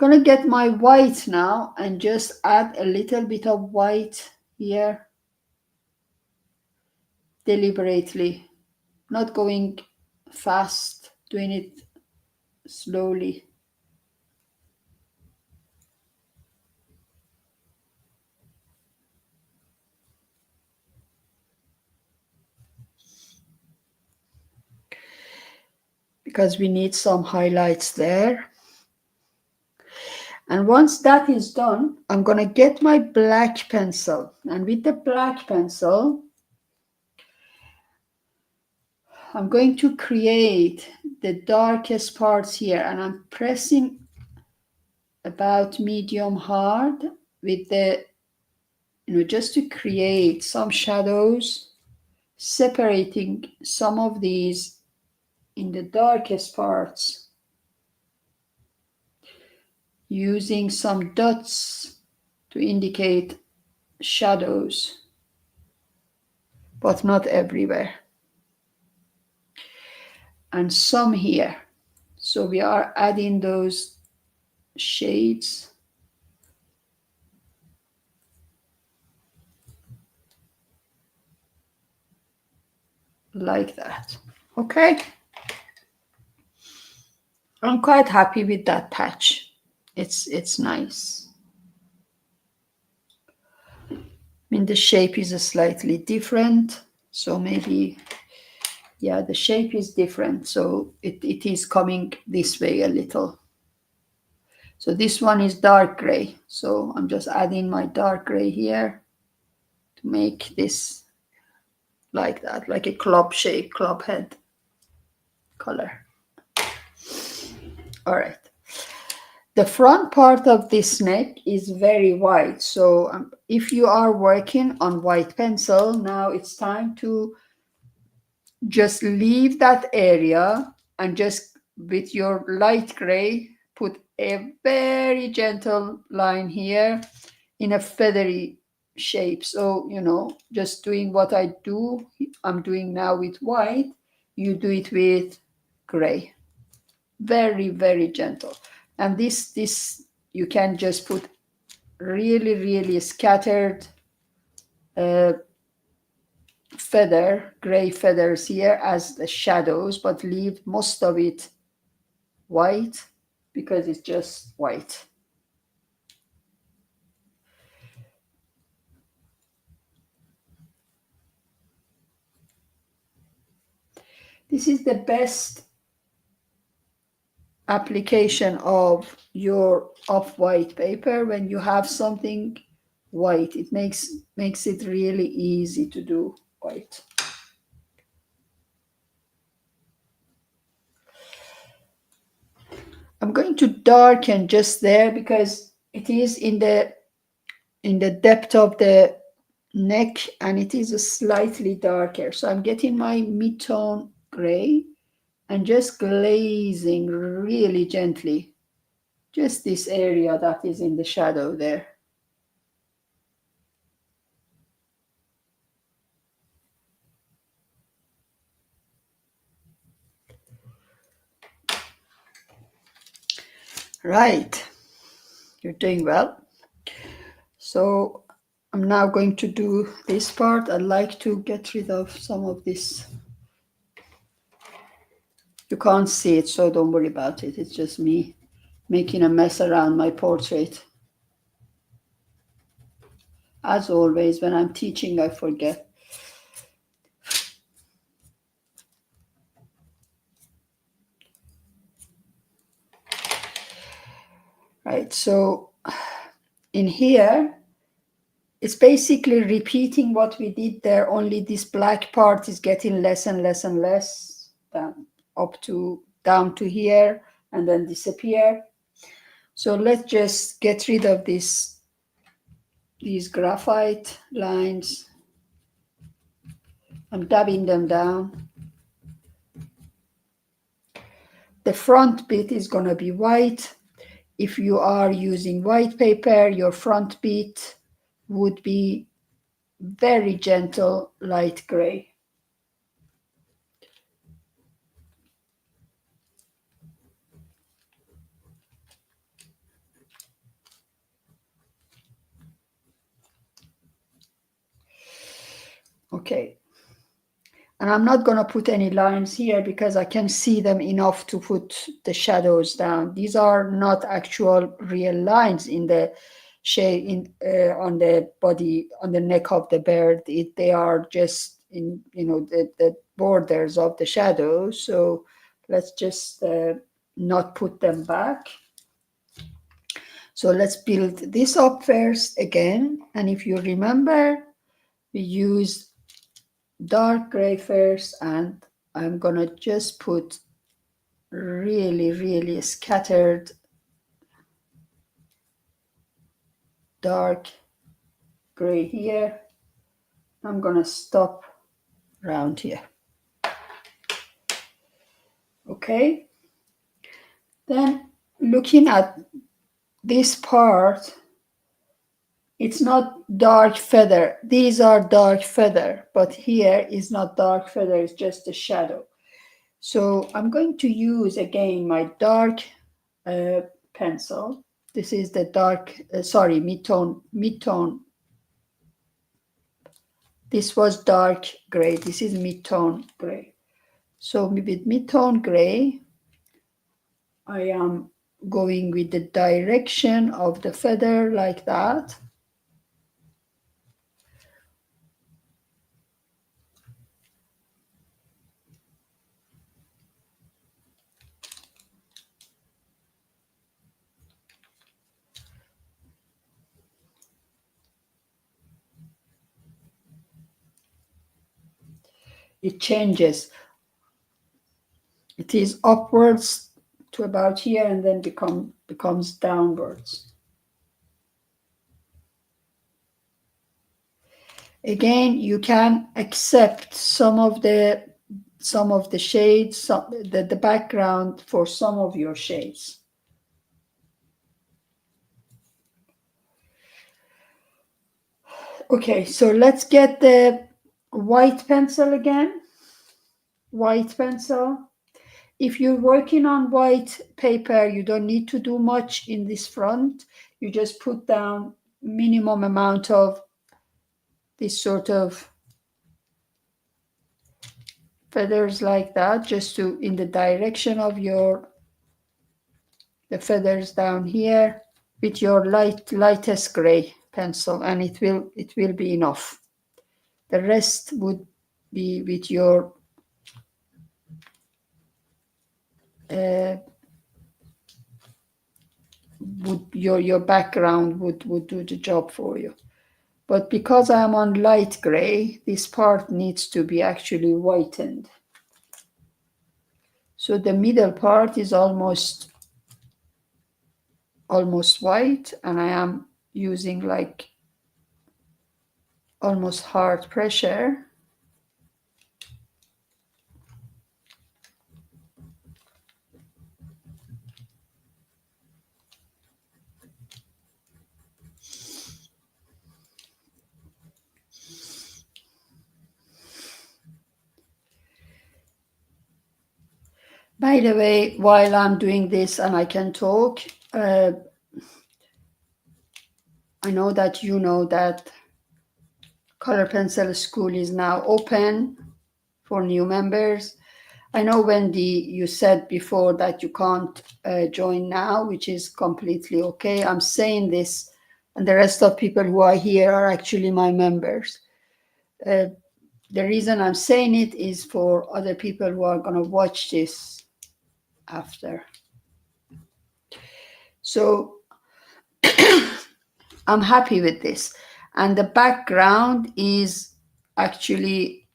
I'm gonna get my white now and just add a little bit of white here deliberately, not going fast, doing it slowly. Because we need some highlights there. And once that is done, I'm gonna get my black pencil, and with the black pencil I'm going to create the darkest parts here, and I'm pressing about medium hard with the, just to create some shadows, separating some of these in the darkest parts, using some dots to indicate shadows, but not everywhere. And some here. So we are adding those shades like that. Okay. I'm quite happy with that patch. It's nice. I mean, the shape is slightly different, so maybe, yeah, the shape is different, so it is coming this way a little. So this one is dark gray, so I'm just adding my dark gray here to make this like that, like a club shape, club head color. All right. The front part of this neck is very white, so if you are working on white pencil, now it's time to just leave that area and just with your light gray put a very gentle line here in a feathery shape. So, just doing what I'm doing now with white, you do it with gray. Very, very gentle. And this you can just put really, really scattered gray feathers here as the shadows, but leave most of it white because it's just white. This is the best application of your off-white paper when you have something white. It makes it really easy to do white. I'm going to darken just there because it is in the depth of the neck and it is slightly darker. So I'm getting my mid-tone gray and just glazing really gently just this area that is in the shadow there. Right, you're doing well. So I'm now going to do this part. I'd like to get rid of some of this. You can't see it, so don't worry about it. It's just me making a mess around my portrait. As always, when I'm teaching, I forget. Right, so in here, it's basically repeating what we did there, only this black part is getting less and less and less, down to here, and then disappear. So let's just get rid of these graphite lines. I'm dabbing them down. The front bit is going to be white. If you are using white paper, your front bit would be very gentle light gray. Okay. And I'm not going to put any lines here because I can see them enough to put the shadows down. These are not actual real lines in the shade on the body, on the neck of the bird. They are just in, the borders of the shadow. So let's just not put them back. So let's build this up first again. And if you remember, we used dark gray first, and I'm gonna just put really, really scattered dark gray here. I'm gonna stop around here. Okay, then looking at this part, it's not dark feather. These are dark feather, but here is not dark feather, it's just a shadow. So I'm going to use again my dark pencil. This is the dark, mid-tone. This was dark gray. This is mid-tone gray. So with mid-tone gray, I am going with the direction of the feather like that. It changes. It is upwards to about here and then becomes downwards. Again, you can accept some of the shades, the background for some of your shades. Okay, so let's get the white pencil again. White pencil. If you're working on white paper, you don't need to do much in this front. You just put down minimum amount of this sort of feathers like that, just to in the direction of the feathers down here with your lightest gray pencil, and it will be enough. The rest would be with your your background would do the job for you. But because I'm on light gray, this part needs to be actually whitened. So the middle part is almost white, and I am using like almost hard pressure. By the way, while I'm doing this and I can talk, I know that you know that Color Pencil School is now open for new members. I know, Wendy, you said before that you can't join now, which is completely okay. I'm saying this, and the rest of people who are here are actually my members. The reason I'm saying it is for other people who are going to watch this after. So I'm happy with this. And the background is actually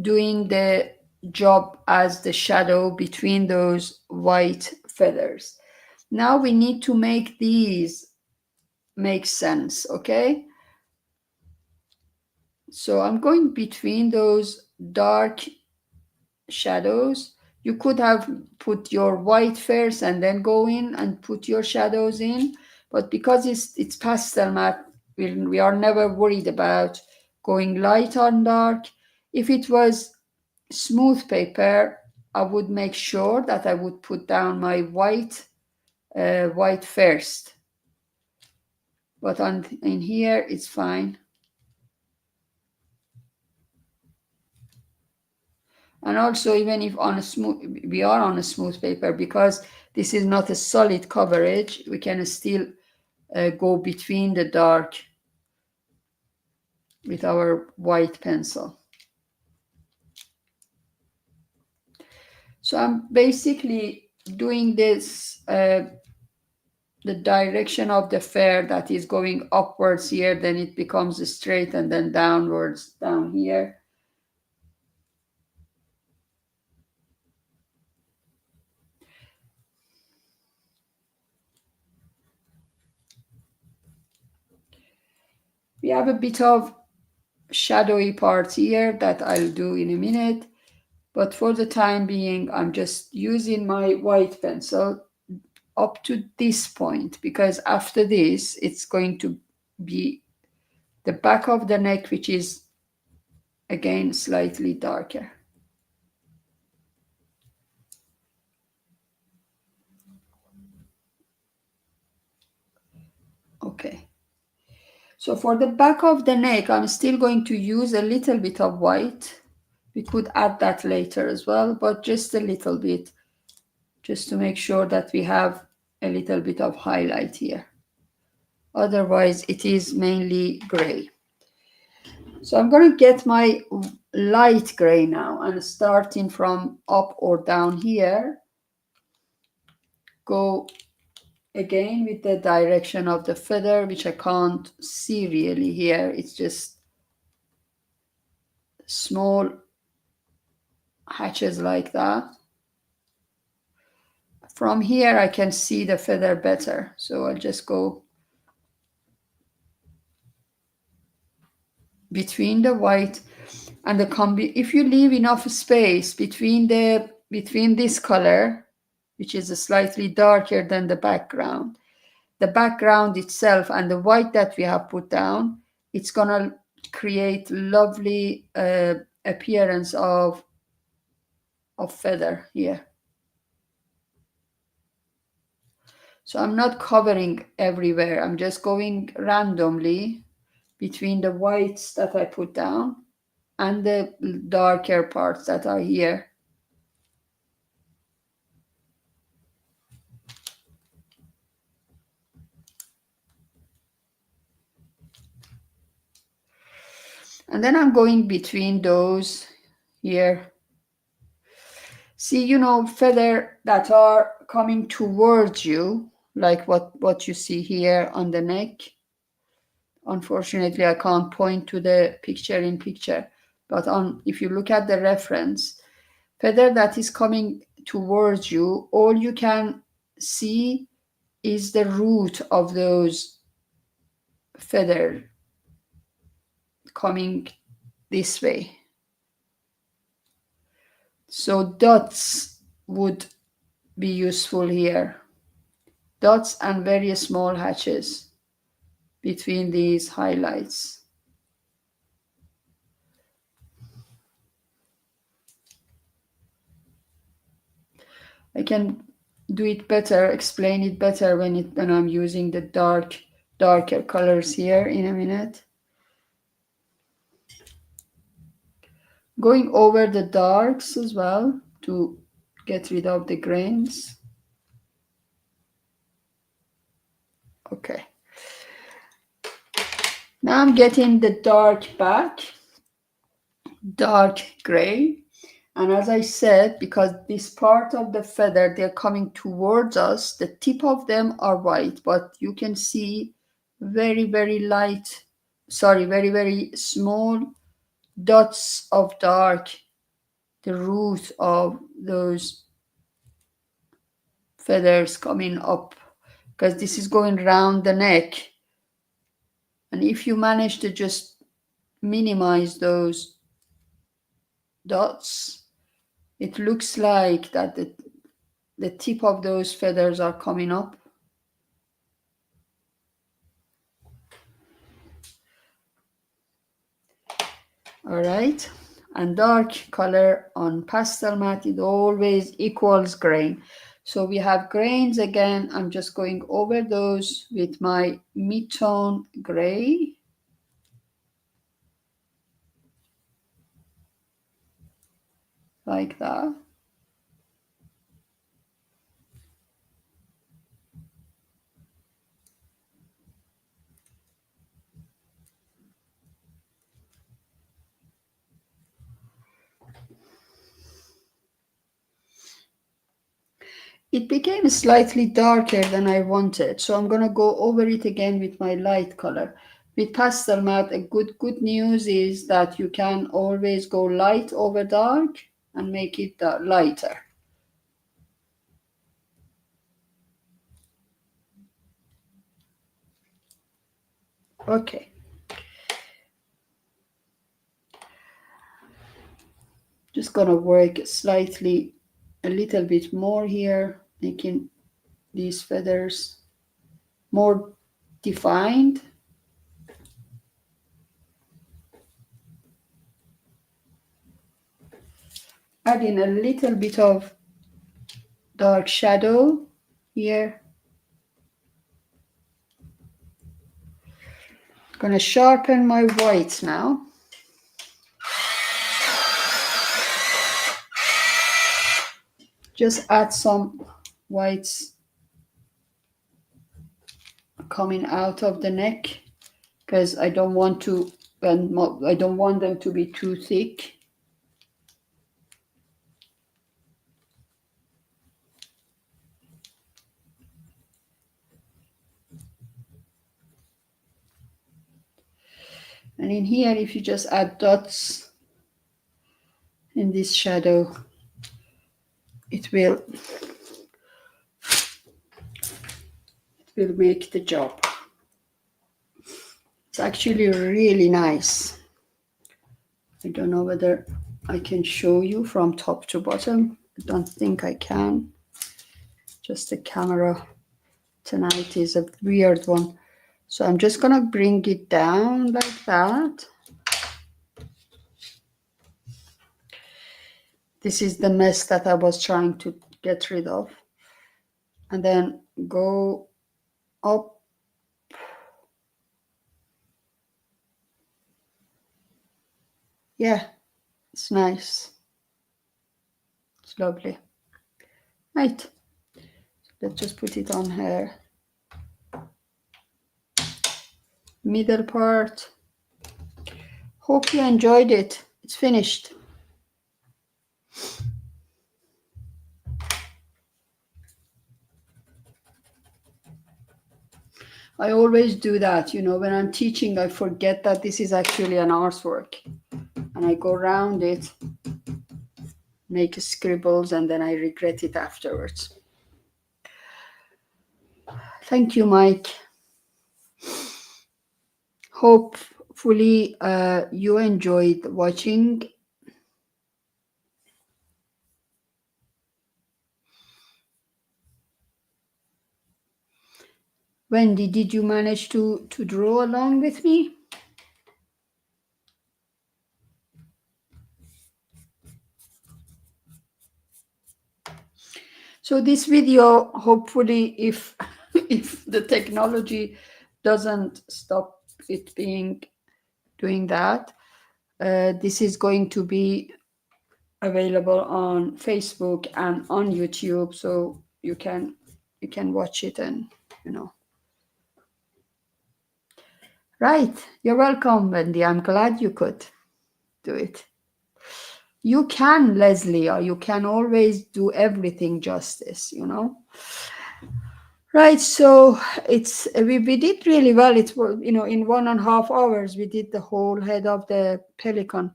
doing the job as the shadow between those white feathers. Now we need to make these make sense, okay? So I'm going between those dark shadows. You could have put your white first and then go in and put your shadows in, but because it's Pastelmat, we are never worried about going light on dark. If it was smooth paper, I would make sure that I would put down my white first, but in here it's fine. And also, even if we are on a smooth paper, because this is not a solid coverage, we can still go between the dark with our white pencil. So I'm basically doing this, the direction of the fair that is going upwards here, then it becomes straight, and then downwards down here. We have a bit of shadowy part here that I'll do in a minute. But for the time being, I'm just using my white pencil up to this point, because after this, it's going to be the back of the neck, which is again slightly darker. Okay. So for the back of the neck, I'm still going to use a little bit of white. We could add that later as well, but just a little bit, just to make sure that we have a little bit of highlight here. Otherwise, it is mainly gray. So I'm going to get my light gray now, and starting from up or down here, go again with the direction of the feather, which I can't see really here. It's just small hatches like that. From here, I can see the feather better. So I'll just go between the white and the combi. If you leave enough space between this color, which is slightly darker than the background itself, and the white that we have put down, it's gonna create lovely appearance of feather here. So I'm not covering everywhere. I'm just going randomly between the whites that I put down and the darker parts that are here. And then I'm going between those here. See, feather that are coming towards you, like what you see here on the neck. Unfortunately, I can't point to the picture in picture, but if you look at the reference, feather that is coming towards you, all you can see is the root of those feather coming this way. So dots would be useful here. Dots and very small hatches between these highlights. I can do it better, explain it better when I'm using the darker colors here in a minute. Going over the darks as well to get rid of the grains. Okay. Now I'm getting the dark back, dark gray. And as I said, because this part of the feather, they're coming towards us, the tip of them are white, but you can see very, very light, very, very small dots of dark, the root of those feathers coming up, because this is going round the neck. And if you manage to just minimize those dots, it looks like that the tip of those feathers are coming up. All right. And dark color on Pastelmat, it always equals grain. So we have grains again. I'm just going over those with my mid-tone gray. Like that. It became slightly darker than I wanted, so I'm going to go over it again with my light color. With Pastelmat, a good news is that you can always go light over dark and make it lighter. Okay. Just gonna work slightly a little bit more here, making these feathers more defined. Adding a little bit of dark shadow here. Gonna sharpen my whites now. Just add some whites coming out of the neck because I don't want to, and I don't want them to be too thick. And in here, if you just add dots in this shadow, it will make the job. It's actually really nice. I don't know whether I can show you from top to bottom. I don't think I can. Just the camera tonight is a weird one. So I'm just gonna bring it down like that. This is the mess that I was trying to get rid of. And then go up. Yeah, it's nice. It's lovely. Right. Let's just put it on here. Middle part. Hope you enjoyed it. It's finished. I always do that, you know, when I'm teaching, I forget that this is actually an artwork. And I go around it, make scribbles, and then I regret it afterwards. Thank you, Mike. Hopefully you enjoyed watching. Wendy, did you manage to draw along with me? So this video, hopefully, if the technology doesn't stop it doing that, this is going to be available on Facebook and on YouTube, so you can watch it and you know. Right, you're welcome, Wendy. I'm glad you could do it. You can, Leslie, or you can always do everything justice, you know. Right, so it's we did really well. It's, you know, in 1.5 hours we did the whole head of the pelican.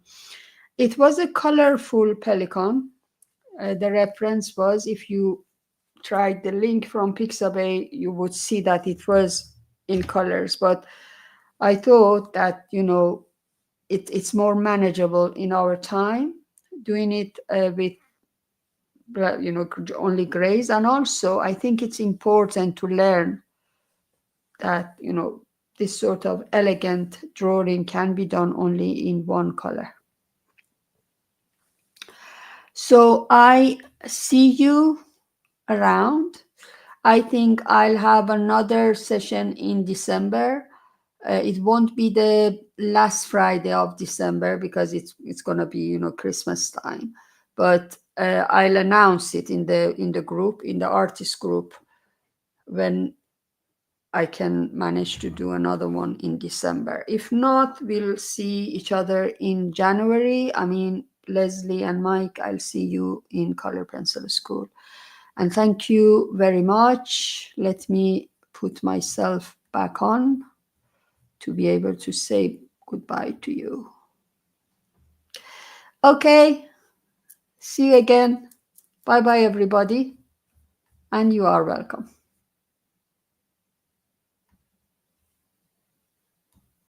It was a colorful pelican. The reference was, if you tried the link from Pixabay, you would see that it was in colors. But I thought that, you know, it's more manageable in our time doing it with, you know, only grays. And also I think it's important to learn that, you know, this sort of elegant drawing can be done only in one color. So I see you around. I think I'll have another session in December. It won't be the last Friday of December because it's gonna be, you know, Christmas time. But I'll announce it in the group, in the artist group, when I can manage to do another one in December. If not, we'll see each other in January. I mean, Leslie and Mike, I'll see you in Color Pencil School. And thank you very much. Let me put myself back on to be able to say goodbye to you. Okay, see you again. Bye-bye, everybody. And you are welcome.